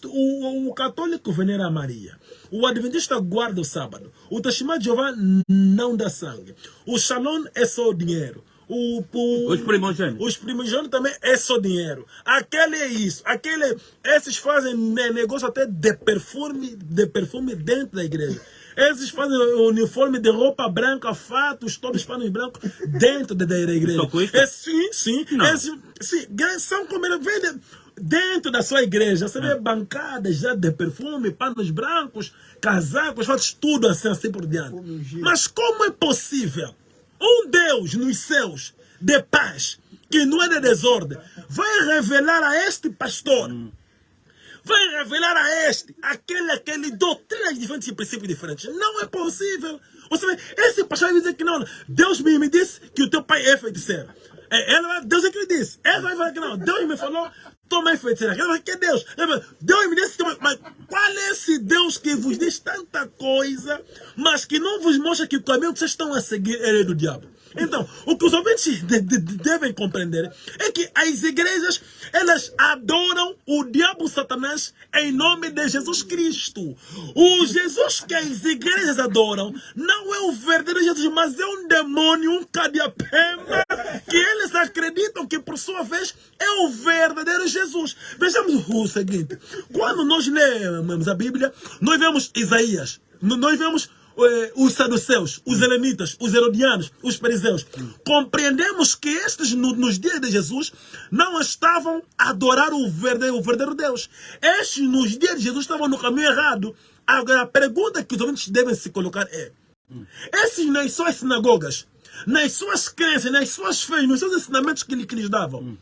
O católico venera a Maria. O adventista guarda o sábado. O testemunho de Jeová não dá sangue. O Shalom é só dinheiro. Os primogênitos. Os primogênitos também é só dinheiro. Aquele é isso. Esses fazem negócio até de perfume dentro da igreja. Esses fazem uniforme de roupa branca, fatos, todos panos brancos dentro da igreja. Sim. São como ele vende dentro da sua igreja. Você vê bancadas já de perfume, panos brancos, casacos, fatos, tudo assim por diante. Mas como é possível um Deus nos céus de paz, que não é de desordem, vai revelar a este pastor, vai revelar a aquele doutrinas diferentes e princípios diferentes? Não é possível. Você vê, esse pastor vai dizer que não, Deus me disse que o teu pai é feiticeiro. Deus é que lhe disse. Ele vai falar que não, Deus me falou, toma é feiticeiro. Ele vai falar que é Deus. Deus me disse, mas qual é esse Deus que vos diz tanta coisa, mas que não vos mostra que o caminho que vocês estão a seguir é do diabo? Então, o que os ouvintes devem compreender é que as igrejas, elas adoram o diabo Satanás em nome de Jesus Cristo. O Jesus que as igrejas adoram não é o verdadeiro Jesus, mas é um demônio, um cadiapema, que eles acreditam que, por sua vez, é o verdadeiro Jesus. Vejamos o seguinte, quando nós lemos a Bíblia, nós vemos Isaías, nós vemos os saduceus, os helenitas, os herodianos, os fariseus. Compreendemos que estes, nos dias de Jesus, não estavam a adorar o verdadeiro Deus. Estes, nos dias de Jesus, estavam no caminho errado. Agora, a pergunta que os ouvintes devem se colocar é: esses não são as sinagogas, nas suas crenças, nas suas fés, nos seus ensinamentos que lhes davam.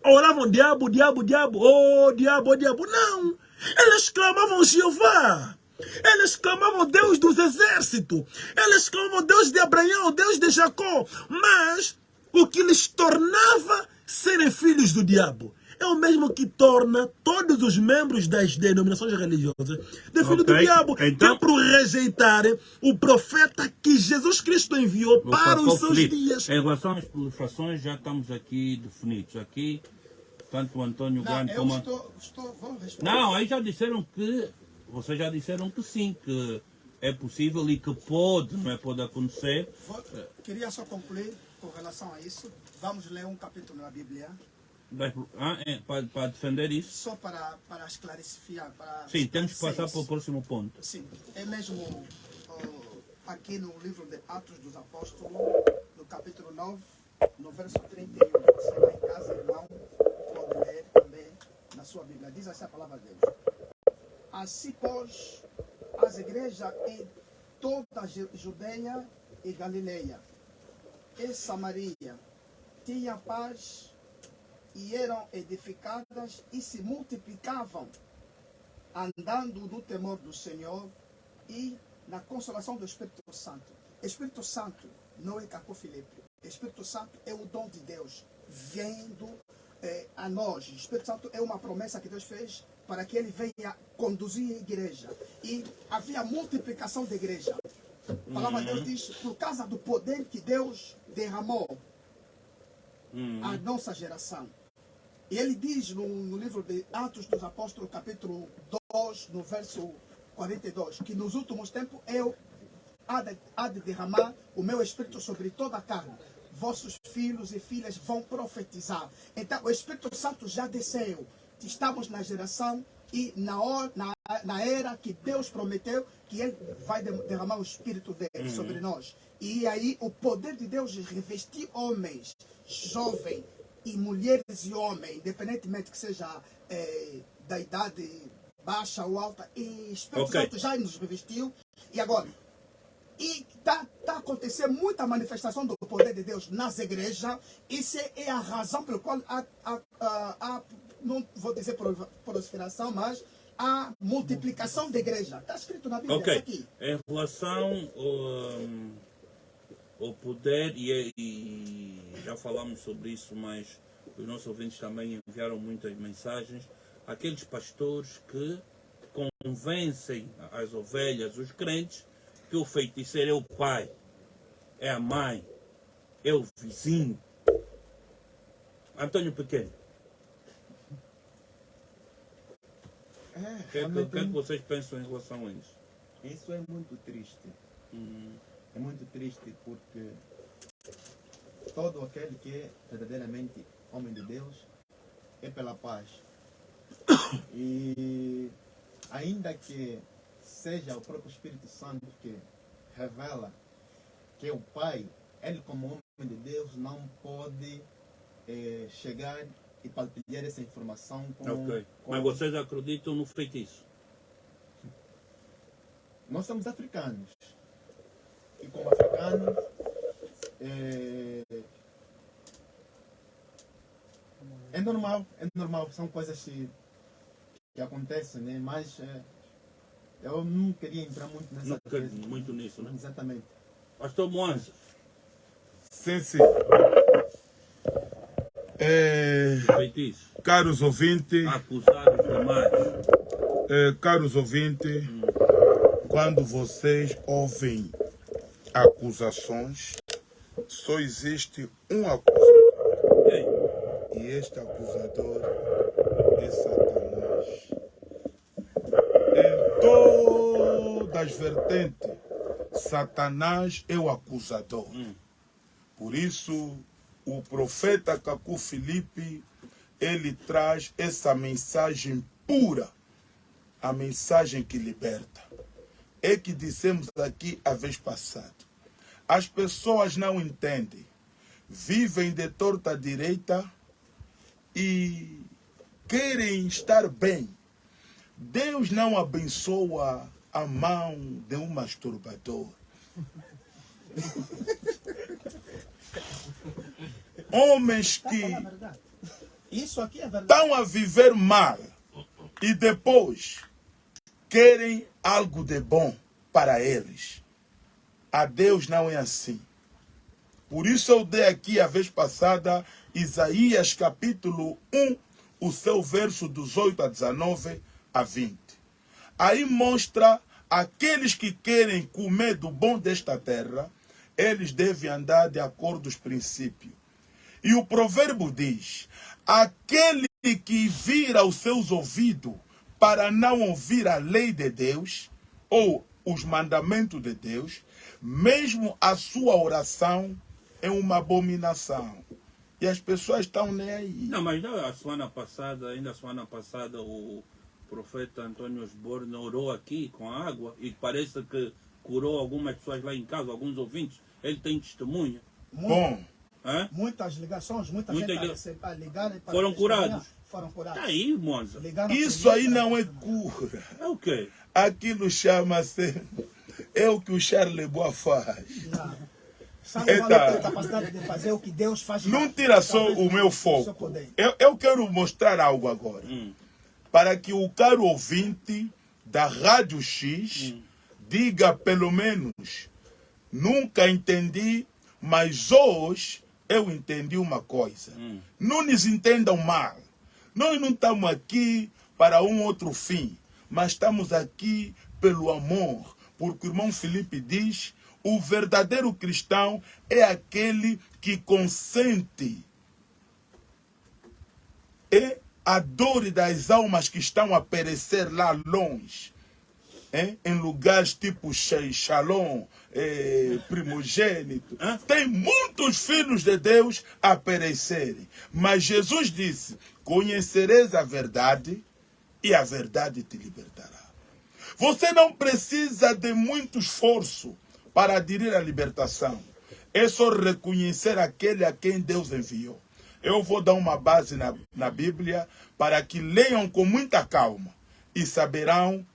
Oravam diabo, diabo, diabo, oh diabo, oh diabo. Não! Eles clamavam Jeová. Eles clamavam Deus dos exércitos. Eles clamavam Deus de Abraão, Deus de Jacó. Mas o que lhes tornava serem filhos do diabo é o mesmo que torna todos os membros das denominações religiosas de filhos do diabo, então, que é por rejeitarem o profeta que Jesus Cristo enviou para os seus dias. Em relação às prolifações, já estamos aqui definidos. Aqui, tanto o Antônio Grande como... Vamos responder. Não, aí já disseram que... Vocês já disseram que sim, que é possível e que pode, não é? Pode acontecer. Queria só concluir com relação a isso. Vamos ler um capítulo na Bíblia. Para defender isso? Só para esclarecer. Sim, temos que passar para o próximo ponto. Sim, é mesmo aqui no livro de Atos dos Apóstolos, no capítulo 9, no verso 31. Você vai em casa, irmão, pode ler também na sua Bíblia. Diz assim a palavra de Deus. Assim, pois, as igrejas em toda a Judeia e Galileia e Samaria tinham paz e eram edificadas e se multiplicavam, andando no temor do Senhor e na consolação do Espírito Santo. Espírito Santo não é Cacô Filipe. Espírito Santo é o dom de Deus vindo a nós. Espírito Santo é uma promessa que Deus fez para que ele venha conduzir a igreja. E havia multiplicação da igreja. A palavra de Deus diz, por causa do poder que Deus derramou à nossa geração. E ele diz no livro de Atos dos Apóstolos, capítulo 2, no verso 42, que nos últimos tempos eu há de derramar o meu espírito sobre toda a carne. Vossos filhos e filhas vão profetizar. Então o Espírito Santo já desceu. Estamos na geração e na era que Deus prometeu que Ele vai derramar o Espírito dele sobre nós. E aí o poder de Deus revestir homens, jovens e mulheres e homens, independentemente que seja da idade baixa ou alta, e o Espírito Santo já nos revestiu. E agora, está acontecendo muita manifestação do poder de Deus nas igrejas. Isso é a razão pela qual há não vou dizer proliferação, mas a multiplicação da igreja. Está escrito na Bíblia. Ok. Aqui. Em relação ao poder, e já falamos sobre isso, mas os nossos ouvintes também enviaram muitas mensagens, aqueles pastores que convencem as ovelhas, os crentes, que o feiticeiro é o pai, é a mãe, é o vizinho. Antônio Pequeno. O que é que vocês pensam em relação a isso? Isso é muito triste. É muito triste porque todo aquele que é verdadeiramente homem de Deus é pela paz. E ainda que seja o próprio Espírito Santo que revela que é o Pai, ele como homem de Deus não pode chegar e partilhar essa informação com... Mas vocês acreditam no feitiço? Nós somos africanos. E como africanos, é normal, são coisas que acontecem, né? Mas eu não queria entrar muito nessa coisa. Muito nisso, né? Exatamente. Pastor Moanza. Sim. Feitiço. Caros ouvintes, Acusar os demais. caros ouvintes, quando vocês ouvem acusações, só existe um acusador. E este acusador é Satanás. Em todas as vertentes, Satanás é o acusador. Por isso, o profeta Cacô Filipe, ele traz essa mensagem pura, a mensagem que liberta. É que dissemos aqui a vez passada. As pessoas não entendem, vivem de torta à direita e querem estar bem. Deus não abençoa a mão de um masturbador. Homens que Fala a verdade. Isso aqui é verdade. estão a viver mal e depois querem algo de bom para eles. A Deus não é assim. Por isso eu dei aqui a vez passada Isaías capítulo 1, o seu verso 18 a 19 a 20. Aí mostra aqueles que querem comer do bom desta terra, eles devem andar de acordo com os princípios. E o provérbio diz: aquele que vira os seus ouvidos para não ouvir a lei de Deus, ou os mandamentos de Deus, mesmo a sua oração é uma abominação. E as pessoas estão nem aí. Não, mas ainda a semana passada, o profeta Antônio Osborne orou aqui com a água e parece que curou algumas pessoas lá em casa, alguns ouvintes. Ele tem testemunha. Bom, Hã? Muitas ligações, muita gente a ligar para Foram curados. Foram curados. Tá aí, Monza. Ligaram isso para aí mim, não é cura. É o quê? Aquilo chama-se... É o que o Charles Bois faz. Não. Sabe qual Eita. é a capacidade de fazer o que Deus faz? Não tira só o meu Seu foco. poder. Eu quero mostrar algo agora. Para que o caro ouvinte da Rádio X diga pelo menos: nunca entendi, mas hoje eu entendi uma coisa. Não nos entendam mal. Nós não estamos aqui para um outro fim, mas estamos aqui pelo amor. Porque o irmão Felipe diz: o verdadeiro cristão é aquele que consente a dor das almas que estão a perecer lá longe, em lugares tipo Shalom, primogênito. Tem muitos filhos de Deus a perecerem. Mas Jesus disse: conhecereis a verdade e a verdade te libertará. Você não precisa de muito esforço para aderir à libertação. É só reconhecer aquele a quem Deus enviou. Eu vou dar uma base na Bíblia para que leiam com muita calma e saberão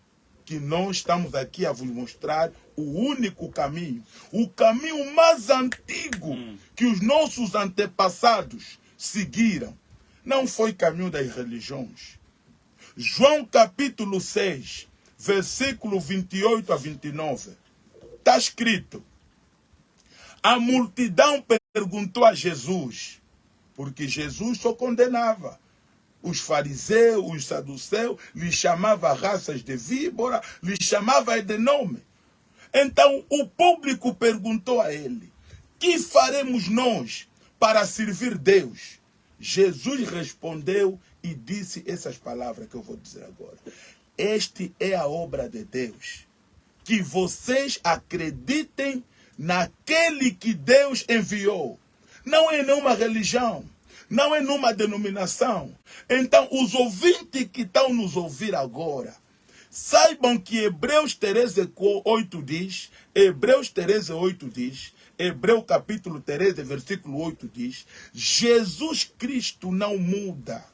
que nós estamos aqui a vos mostrar o único caminho, o caminho mais antigo que os nossos antepassados seguiram. Não foi caminho das religiões. João capítulo 6, versículo 28 a 29. Está escrito: a multidão perguntou a Jesus, porque Jesus só condenava. Os fariseus, os saduceus, lhe chamava raças de víbora, lhe chamava de nome. Então o público perguntou a ele: que faremos nós para servir Deus? Jesus respondeu e disse essas palavras que eu vou dizer agora: este é a obra de Deus, que vocês acreditem naquele que Deus enviou. Não é numa religião, não é numa denominação. Então, os ouvintes que estão nos ouvir agora, saibam que Hebreus 13:8 diz, Hebreus 13:8 diz, Hebreu capítulo 13, versículo 8 diz: Jesus Cristo não muda.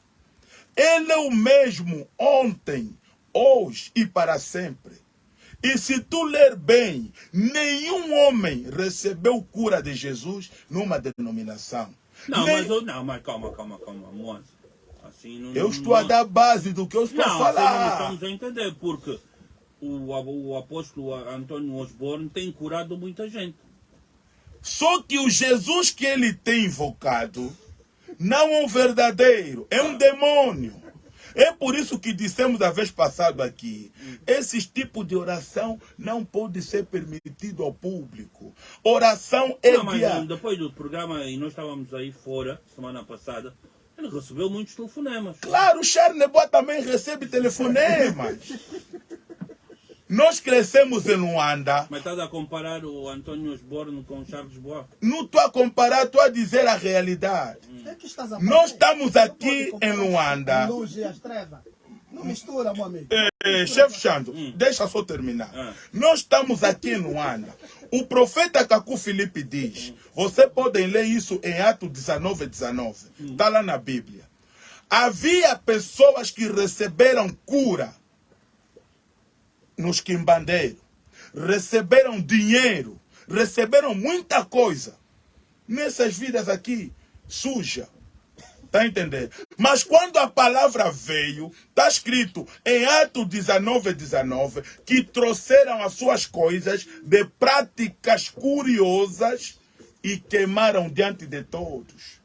Ele é o mesmo ontem, hoje e para sempre. E se tu ler bem, nenhum homem recebeu cura de Jesus numa denominação. Não, mas calma, Moça. Assim, não, Eu estou a dar base do que eu estou a Não, falar. não estamos a entender, porque o apóstolo Antônio Osborne tem curado muita gente. Só que o Jesus que ele tem invocado não é um verdadeiro, é um demônio. É por isso que dissemos a vez passada aqui, esse tipo de oração não pode ser permitido ao público. Oração é Não, mas depois do programa, e nós estávamos aí fora, semana passada, ele recebeu muitos telefonemas. Claro, o Charles Bois também recebe telefonemas. Nós crescemos em Luanda. Mas estás a comparar o Antônio Osborne com o Charles Bois? Não estou a comparar, estou a dizer a realidade. É que estás a Nós fazer. estamos Não aqui pode comparar em Luanda. a luz e as trevas. Não mistura, meu amigo. Chefe Xando, deixa só terminar. Nós estamos aqui em Luanda. O profeta Kaku Felipe diz, você podem ler isso em Atos 19:19. Está lá na Bíblia. Havia pessoas que receberam cura nos quimbandeiros, receberam dinheiro, receberam muita coisa. nessas vidas aqui suja. Está a entender? Mas quando a palavra veio, está escrito em Atos 19:19, que trouxeram as suas coisas de práticas curiosas e queimaram diante de todos.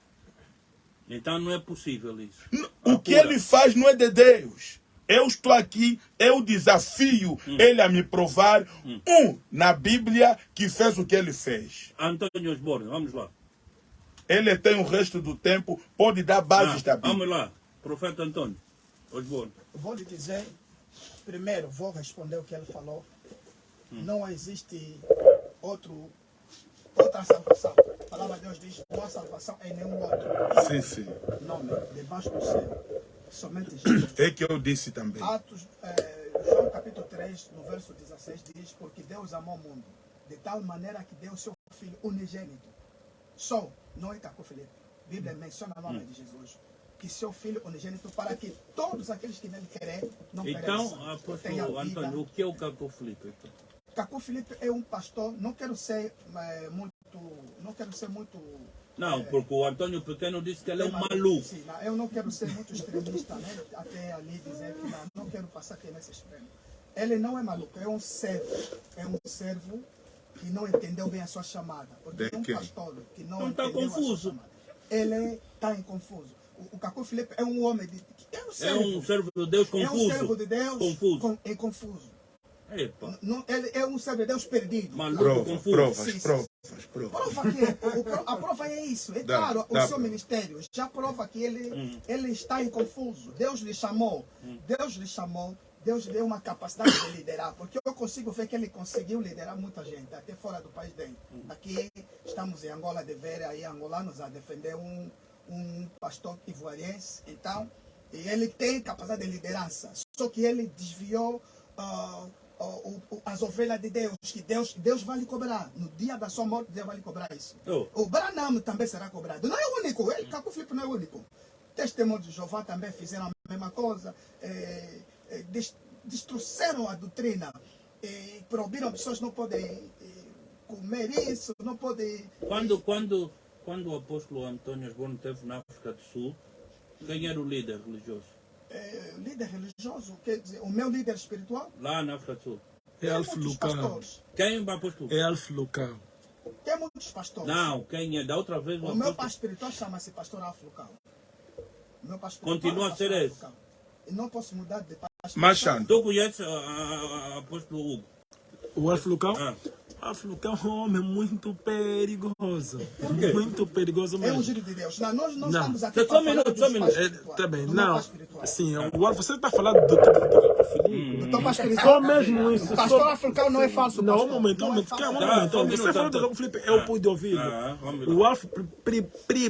Então não é possível isso. O que ele faz não é de Deus. Eu estou aqui, eu desafio ele a me provar na Bíblia que fez o que ele fez. Antônio Osborne, vamos lá. Ele tem o resto do tempo, pode dar bases da Bíblia. Vamos lá, profeta Antônio Osborne. Vou lhe dizer, primeiro vou responder o que ele falou. Não existe outra salvação. A palavra de Deus diz, não há salvação em nenhum outro Sim, sim. nome debaixo do céu. Somente Jesus. É que eu disse também. João capítulo 3, no verso 16, diz, porque Deus amou o mundo, de tal maneira que deu o seu Filho unigênito. Só, não é Caco Filipe. A Bíblia menciona o nome de Jesus. Que seu Filho unigênito, para que todos aqueles que nele querem não pereçam. Então, tenham apóstolo vida. Antônio, o que é o Caco Filipe? Caco Filipe é um pastor, não quero ser muito... Não, porque o Antônio Pequeno disse que ele é um maluco. Sim, não, eu não quero ser muito extremista, né? Até ali dizer que não quero passar aqui nesse extremo. Ele não é maluco, é um servo que não entendeu bem a sua chamada. Porque é um pastor que não está entendeu confuso. a sua chamada. Ele está confuso. O Caco Filipe é um homem é um servo de Deus confuso. É um servo de Deus confuso. É confuso. Epa. Ele é um servo de Deus perdido. Maluco, confuso. Provas. Prova que a prova é isso. É claro, o seu ministério já prova que ele está confuso. Deus lhe chamou. Deus lhe deu uma capacidade de liderar. Porque eu consigo ver que ele conseguiu liderar muita gente, até fora do país dele. Aqui estamos em Angola de ver aí angolanos a defender um pastor ivoariense. Então, ele tem capacidade de liderança. Só que ele desviou as ovelhas de Deus, que Deus vai lhe cobrar. No dia da sua morte, Deus vai lhe cobrar isso. O Branham também será cobrado. Não é o único, Caco Filipe não é o único. Testemunho de Jeová também fizeram a mesma coisa. Destruíram a doutrina. Proibiram pessoas não podem comer isso, não podem... Quando o apóstolo Antônio Osborne esteve na África do Sul, quem era o líder religioso? Líder religioso, quer dizer, o meu líder espiritual? Lá na África do Sul. É Alfa Lucão. Quem é o apóstolo? É Alfa Lucão. Tem muitos pastores. Não, quem é? Da outra vez o meu pai espiritual chama-se pastor Alfa Lucão. Continua a ser esse. E não posso mudar de pastor. Machado. Tu conheces o apóstolo Hugo? O Alfa Lucão? Alfa Lucão é um homem muito perigoso. Muito perigoso mesmo. É um giro de Deus. Não, nós não estamos aqui Só um minuto. Tá bem, não. Sim, o Alfa, você está falando do Caco Filipe? Só mesmo isso. O pastor africano não é falso. Não, um momento. Você falou do Caco Filipe, eu pude ouvir. O Alfa,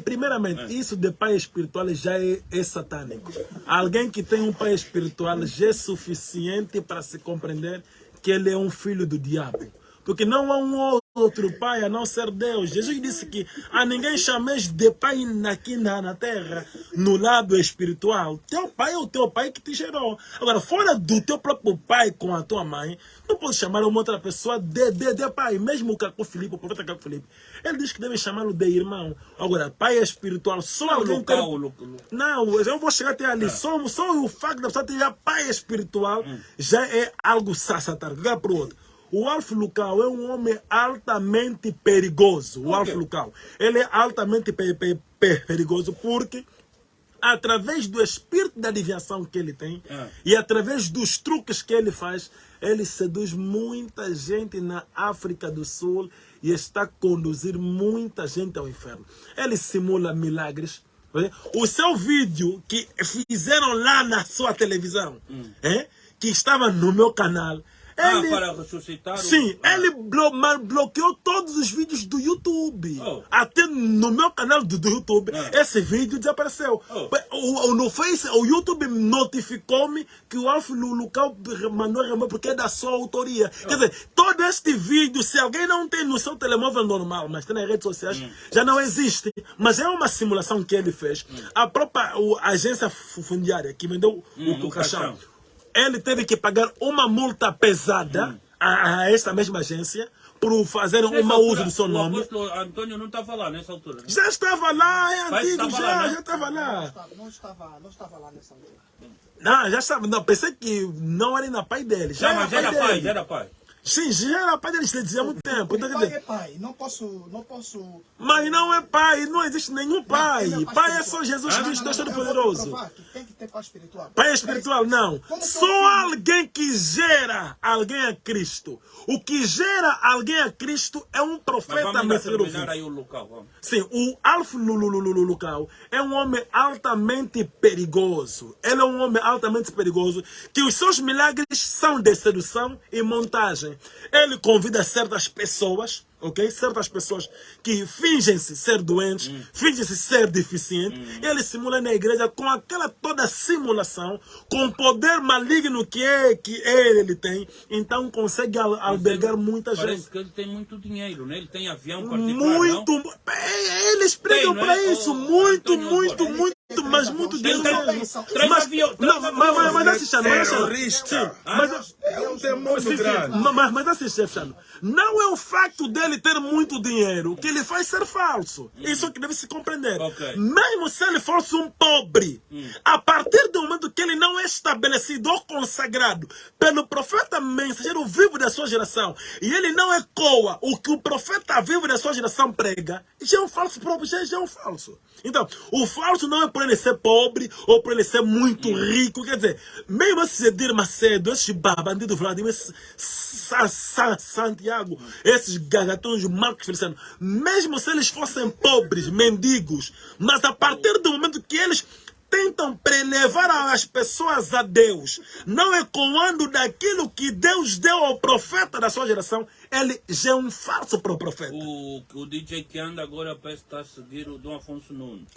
primeiramente, isso de pai espiritual já é satânico. Alguém que tem um pai espiritual já é suficiente para se compreender que ele é um filho do diabo. Porque não há um outro pai a não ser Deus. Jesus disse que a ninguém chameis de pai aqui na terra, no lado espiritual. Teu pai é o teu pai que te gerou. Agora, fora do teu próprio pai com a tua mãe, não pode chamar uma outra pessoa de pai. Mesmo o Caco Filipe, o profeta Caco Filipe, ele diz que deve chamá-lo de irmão. Agora, pai espiritual, só alguém tem... Não, eu vou chegar até ali. Só o facto da pessoa ter pai espiritual já é algo satânico. Vai para o outro. O Alfa Lucão é um homem altamente perigoso. O Alfa Lucão. Ele é altamente perigoso porque, através do espírito da adivinhação que ele tem e através dos truques que ele faz, ele seduz muita gente na África do Sul e está a conduzir muita gente ao inferno. Ele simula milagres. O seu vídeo que fizeram lá na sua televisão, que estava no meu canal, para ressuscitar ele bloqueou todos os vídeos do YouTube. Até no meu canal do YouTube, esse vídeo desapareceu. No Face, o YouTube notificou-me que o Alfa Lucão mandou remover porque é da sua autoria. Quer dizer, todo este vídeo, se alguém não tem no seu telemóvel normal, mas tem nas redes sociais, já não existe. Mas é uma simulação que ele fez. A própria agência fundiária que vendeu o caixão, ele teve que pagar uma multa pesada a esta mesma agência por fazer um mau uso do seu nome. O apóstolo Antônio não estava lá nessa altura, né? Já estava lá, é Mas antigo, estava lá, né? já estava lá. Não estava lá nessa altura. Não, já estava. Não, pensei que não era ainda pai dele. Já Mas era pai dele. já era pai. Sim, já era pai dele, isso dizia há muito tempo. Então, quer Pai dizer, é pai, não posso... mas não é pai, não existe nenhum pai. Não, Pai é só Jesus Cristo, Deus Todo-Poderoso. Eu vou provar que tem que ter pai espiritual. Pai espiritual, não. Como que Só eu- alguém que gera alguém a Cristo. O que gera alguém a Cristo é um Mas profeta vamos lá mensageiro terminar vivo. aí o local. Vamos. Sim, o Alfa Lucal é um homem altamente perigoso. Ele é um homem altamente perigoso, que os seus milagres são de sedução e montagem. Ele convida certas pessoas, ok? Certas pessoas que fingem-se ser doentes, fingem-se ser deficientes. Ele simula na igreja com aquela toda simulação, com o poder maligno que ele tem. Então consegue albergar muita gente. Parece que ele tem muito dinheiro, né? Ele tem avião particular, Muito. não? Eles pregam Tem, não para é? isso. Oh, Muito, Antônio muito, Borges. muito, mas muito Tem dinheiro. três aviões. Mas assista, Terrorista. É um demônio grande. mas assista, Chano. Não é o facto dele ter muito dinheiro que ele faz ser falso. Isso que deve se compreender. Ok. Mesmo se ele fosse um pobre, a partir do momento que ele não é estabelecido ou consagrado pelo profeta mensageiro vivo da sua geração, e ele não ecoa o que o profeta vivo da sua geração prega, já é um falso próprio, já é um falso. Então, o falso não é por ele ser pobre ou por ele ser muito rico. Quer dizer, mesmo esse Edir Macedo, esses bandidos Vladimir Santiago, esses gagatões Marcos Feliciano, mesmo se eles fossem pobres, mendigos, mas a partir do momento que eles tentam prelevar as pessoas a Deus, não ecoando daquilo que Deus deu ao profeta da sua geração, ele já é um falso para o profeta. O DJ que anda agora parece estar a seguir o Dom Afonso Nunes.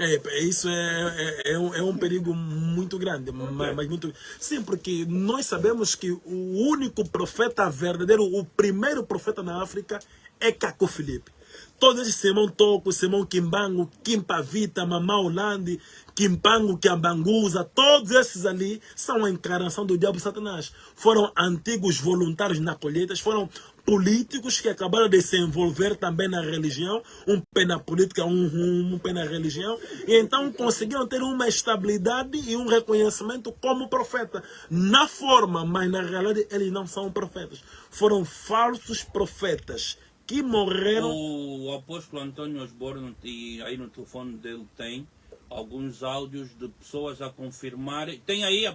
Isso é um perigo muito grande, mas muito... Sim, porque nós sabemos que o único profeta verdadeiro, o primeiro profeta na África é Caco Filipe. Todos esses Simão Toco, Simão Kimbangu, Kimpavita, Mamá Holande, Kimpango, Kiambanguza, todos esses ali são a encarnação do diabo Satanás. Foram antigos voluntários na colheitas, foram políticos que acabaram de se envolver também na religião, um pé na política, um pé na religião, e então conseguiram ter uma estabilidade e um reconhecimento como profeta. Na forma, mas na realidade eles não são profetas. Foram falsos profetas que morreram. O apóstolo Antônio Osborne, e aí no telefone dele tem alguns áudios de pessoas a confirmar. Tem aí?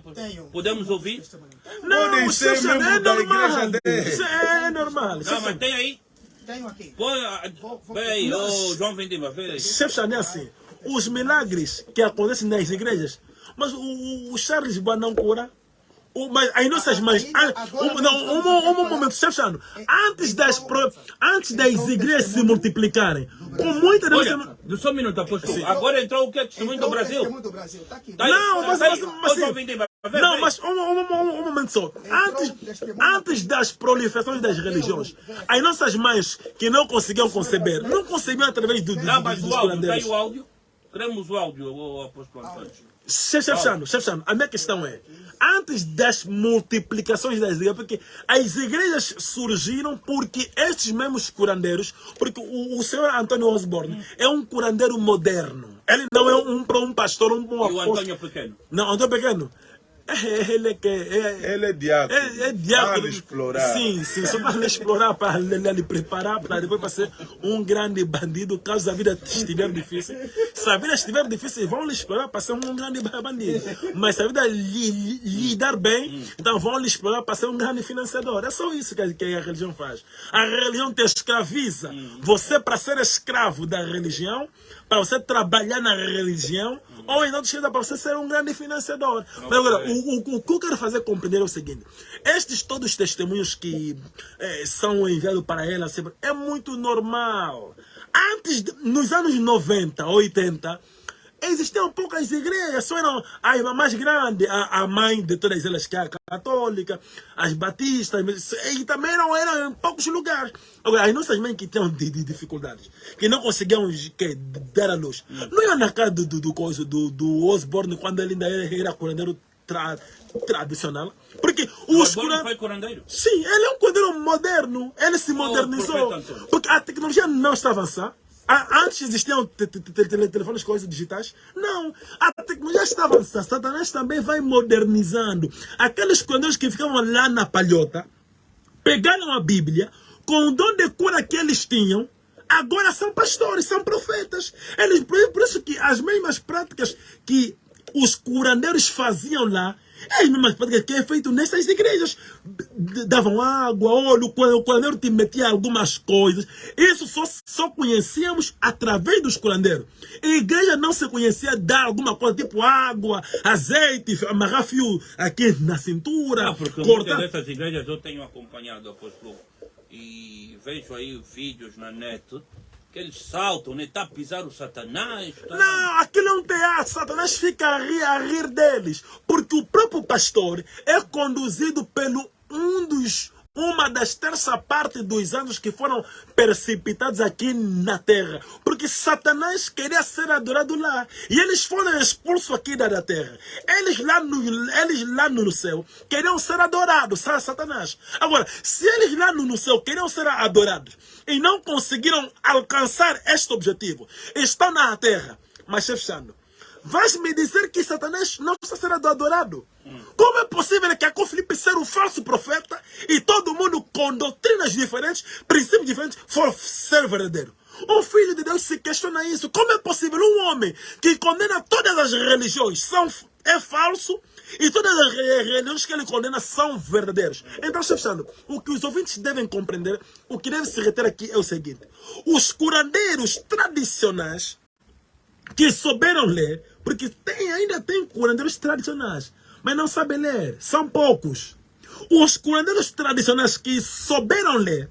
Podemos ouvir? Não, Podem ser isso membro é da normal. igreja dele. Isso é normal. Não, mas tem aí? Tenho aqui. Peraí, João Vindima, vê aí. Chefe Chane é assim. Os milagres que acontecem nas igrejas, mas o Charles Boa não cura. Mas as nossas mães. Um momento, chefe Chano. Antes das igrejas se multiplicarem, com muita Olha, só um minuto, apóstolo. Agora entrou o que? Testemunho do Brasil? Testemunho do Brasil, está aqui. Tá aí. Não, mas João Vindima, vê, não, vê. mas um momento só. Antes das proliferações das religiões, as nossas mães que não conseguiam conceber, não concebiam através dos Não, mas o áudio, tem curandeiros. o áudio? Queremos o áudio, o apóstolo Antônio. Chefe Chano, a minha questão é, antes das multiplicações das igrejas, porque as igrejas surgiram porque estes mesmos curandeiros, porque o senhor Antônio Osborne é um curandeiro moderno. Ele não é um pastor, um E o apóstolo. Antônio Pequeno? Não, Antônio Pequeno. Ele é que Ele é diácono. é diácono. Para explorar. Sim, só para lhe explorar, para lhe preparar, para depois para ser um grande bandido, caso a vida estiver difícil. Se a vida estiver difícil, vão lhe explorar para ser um grande bandido. Mas se a vida lhe dar bem, então vão lhe explorar para ser um grande financiador. É só isso que a religião faz. A religião te escraviza. Você, para ser escravo da religião, para você trabalhar na religião, ou então para você ser um grande financiador. Mas agora, o que eu quero fazer compreender é o seguinte: estes todos os testemunhos que são enviados para ela é muito normal. Nos anos 90, 80, existiam poucas igrejas, só eram a mais grande, a mãe de todas elas, que é a católica, as batistas, e também eram em poucos lugares. Agora, as nossas mães que tinham dificuldades, que não conseguiam dar a luz, não iam na casa do Osborne quando ele ainda era curandeiro tradicional. Porque O os Osborne foi curandeiro. Sim, ele é um curandeiro moderno. Ele se modernizou. profeta Antônio. Porque a tecnologia não está avançada. Antes existiam telefones, coisas digitais. Não, a tecnologia está avançada. Satanás também vai modernizando. Aqueles curandeiros que ficavam lá na palhota, pegaram a Bíblia, com o dom de cura que eles tinham, agora são pastores, são profetas. Por isso que as mesmas práticas que os curandeiros faziam lá, as mesmas práticas que é feito nessas igrejas. Davam água, óleo, o curandeiro te metia algumas coisas. Isso só conhecíamos através dos curandeiros. A igreja não se conhecia dar alguma coisa, tipo água, azeite, amarrar fio aqui na cintura. Porque cortar. muitas dessas igrejas eu tenho acompanhado, apóstolo, e vejo aí vídeos na net que eles saltam, né? Tá a pisar o Satanás. Tá... Não, aquilo é um teatro. Satanás fica a rir deles. Porque o próprio pastor é conduzido pelo uma das terça parte dos anjos que foram precipitados aqui na terra. Porque Satanás queria ser adorado lá. E eles foram expulsos aqui da terra. Eles lá no céu queriam ser adorados, Satanás. Agora, se eles lá no céu queriam ser adorados e não conseguiram alcançar este objetivo, estão na terra. Mas, chefe Sando, vais me dizer que Satanás não está sendo adorado? Como é possível que a Filipe ser um falso profeta e todo mundo com doutrinas diferentes, princípios diferentes, for ser verdadeiro? O Filho de Deus se questiona isso. Como é possível um homem que condena todas as religiões é falso e todas as religiões que ele condena são verdadeiras? Então, chefe Sandro, o que os ouvintes devem compreender, o que deve se reter aqui é o seguinte: os curandeiros tradicionais que souberam ler, porque ainda tem curandeiros tradicionais, mas não sabem ler, são poucos. Os curandeiros tradicionais que souberam ler,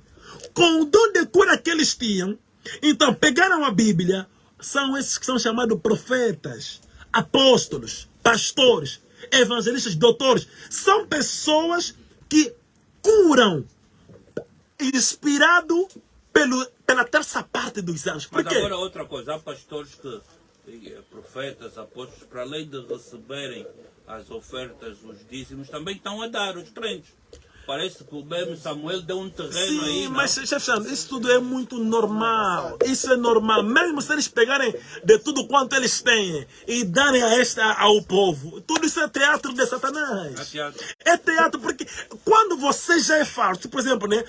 com o dom de cura que eles tinham, então pegaram a Bíblia, são esses que são chamados profetas, apóstolos, pastores, evangelistas, doutores. São pessoas que curam, inspirado pela terça parte dos anjos. Mas Por quê? agora outra coisa, há pastores profetas, apóstolos, para além de receberem as ofertas, os dízimos, também estão a dar os crentes. Parece que o mesmo Samuel deu um terreno aí. Sim, não? mas, chefe Sandro, isso tudo é muito normal. Isso é normal. Mesmo se eles pegarem de tudo quanto eles têm e darem ao povo, tudo isso é teatro de Satanás. É teatro. É teatro, porque quando você já é falso, por exemplo, né,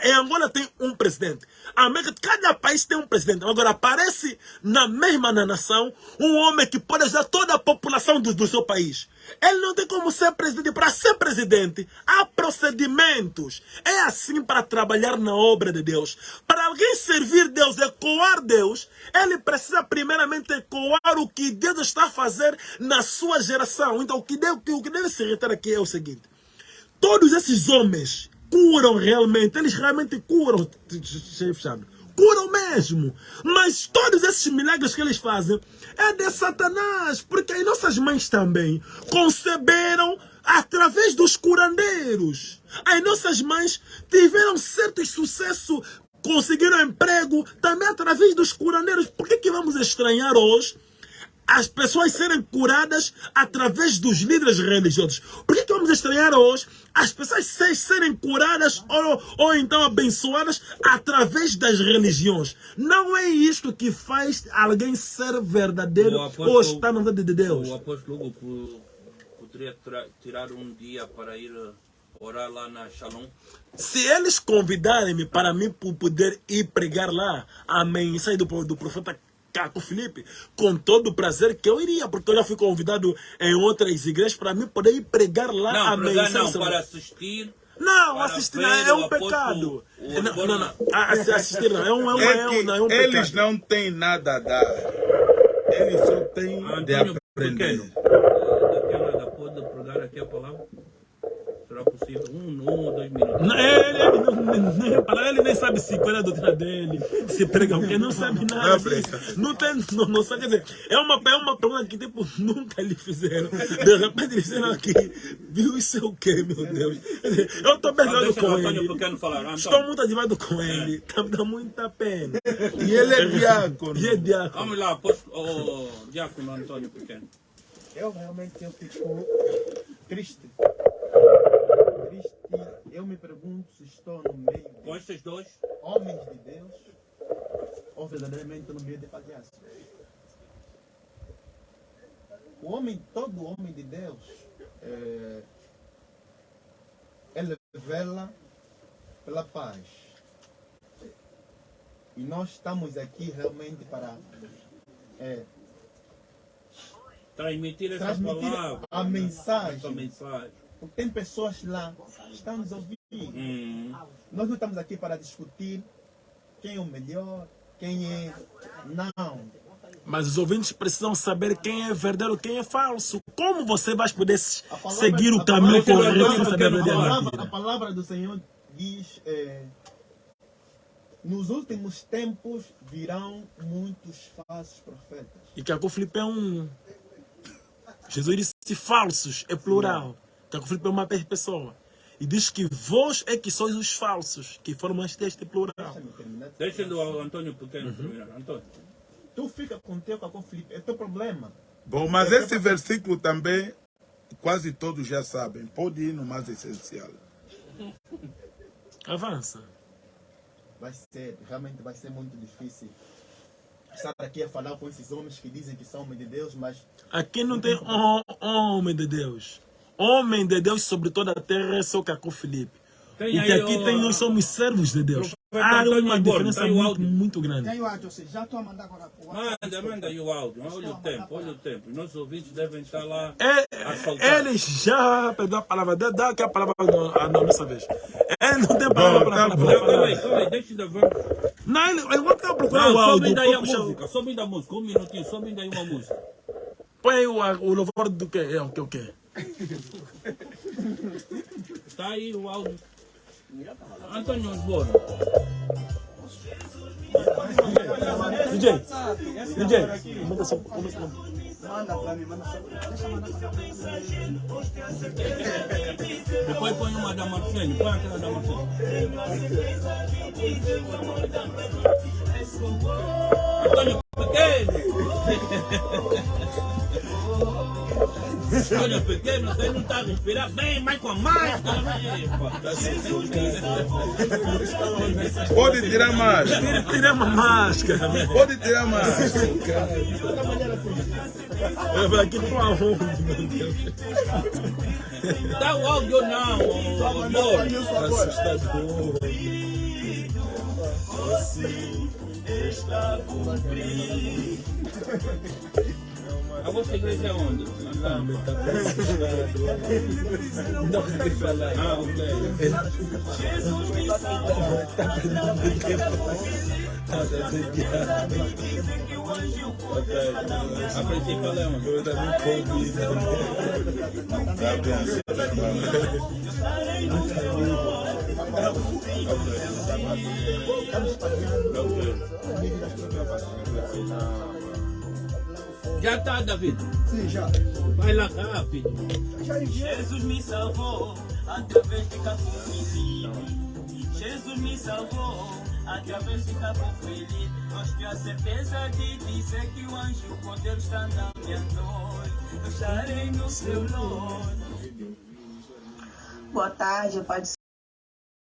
em Angola tem um presidente. Cada país tem um presidente. Agora aparece na mesma nação um homem que pode ajudar toda a população do seu país. Ele não tem como ser presidente. Para ser presidente, há procedimentos. É assim para trabalhar na obra de Deus. Para alguém servir Deus, ecoar Deus, ele precisa primeiramente ecoar o que Deus está a fazer na sua geração. Então, o que deve se reter aqui é o seguinte: todos esses homens curam realmente, eles realmente curam, curam mesmo. Mas todos esses milagres que eles fazem é de Satanás, porque as nossas mães também conceberam através dos curandeiros. As nossas mães tiveram certo sucesso, conseguiram emprego também através dos curandeiros. Por que vamos estranhar hoje as pessoas serem curadas através dos líderes religiosos? Por que vamos estranhar hoje as pessoas serem curadas ou então abençoadas através das religiões? Não é isto que faz alguém ser verdadeiro ou estar na vontade de Deus. O apóstolo Hugo poderia tirar um dia para ir orar lá na Shalom? Se eles convidarem-me para mim poder ir pregar lá a mensagem do profeta Caco Filipe, com todo o prazer que eu iria, porque eu já fui convidado em outras igrejas para mim poder ir pregar lá não, a pregar mensagem. não, para assistir. Não, para assistir ver é um o apóstolo, pecado. o Não. Assistir não, é um pecado. Eles não têm nada a dar. Eles só têm de Antônio aprender. Pequeno, daqui a nada pode pregar aqui a palavra? Será possível? 1 ou 2 minutos? Ele nem sabe se qual é a doutrina dele, se prega o quê, não sabe nada disso. Não sabe, quer dizer, é uma pergunta que tipo, nunca lhe fizeram. De repente eles disseram aqui, viu, isso é o quê, meu Deus? Eu estou pesado com ele. Estou muito animado com ele. Dá muita pena. E ele é diácono. E é diácono. Vamos lá, apóstolo, Diácono Antônio Pequeno. eu realmente eu fico triste. Triste. Eu me pergunto se estou no meio Com estes dois? de homens de Deus ou verdadeiramente no meio de palhaços. Todo homem de Deus, ele vela pela paz. E nós estamos aqui realmente para Transmitir essa transmitir palavra. a mensagem. Essa mensagem. Porque tem pessoas lá que estão nos ouvindo. Nós não estamos aqui para discutir quem é o melhor, quem é. Não. Mas os ouvintes precisam saber quem é verdadeiro, quem é falso. Como você vai poder palavra- seguir o a caminho palavra- correto sem a saber a palavra- verdadeira A mentira? palavra do Senhor diz: nos últimos tempos virão muitos falsos profetas. E Caco Filipe é um. Jesus disse falsos, é plural. Caco Filipe é uma pessoa. E diz que vós é que sois os falsos, que formam este plural. Deixa-me terminar. Deixa o Antônio Pequeno terminar. Antônio. Tu fica com teu Filipe, é teu problema. Bom, mas esse versículo também, quase todos já sabem. Pode ir no mais essencial. Avança. Realmente vai ser muito difícil estar aqui a falar com esses homens que dizem que são homens de Deus, mas Aqui não tem homem de Deus. Homem de Deus sobre toda a terra é só Caco Filipe. Tem O que aí aqui o- tem, nós somos servos de Deus. Profeta Há Antônio uma Borges, diferença tem o muito, áudio. muito grande. Tem o áudio, ou seja, já estou a mandar agora para o WhatsApp. Manda aí o áudio. Olha o tempo, olha o tempo. Nossos ouvintes devem estar lá É, assaltados. eles já perdeu a palavra. Dá aqui a palavra a nossa vez. Ele não tem palavra para Calma falar. aí, deixa eu ver. Não, eu vou estar procurando Não, o áudio. sobe daí a vou puxar- música, sobe da música. Um minutinho, sobe daí uma música. Põe o louvor do quê? É o quê? Tá aí o áudio. Antônio Osborne. DJ, manda só. Manda para mim, manda só. Deixa eu mandar para mim. Depois põe uma da Marcene, põe aquela da Marcene. Antônio Pequeno! Antônio Pequeno, você não está a respirar bem, mas com a máscara, Pode tirar mais. Tira uma máscara. Pode tirar mais. Eu vou aqui para onde, meu Deus? Dá o áudio não, amor. Assustador. A vossa igreja é onde? Não tem que falar. Ah, ok. A principal é onde? Eu também convido. Já está, David? Sim, já. Vai lá rápido. Já enviei. Jesus me salvou através de Caco Filipe. Jesus me salvou através de Caco Filipe. Nós temos a certeza de dizer que o anjo com Deus está na minha noite. Eu estarei no seu nome. Boa tarde, Pai do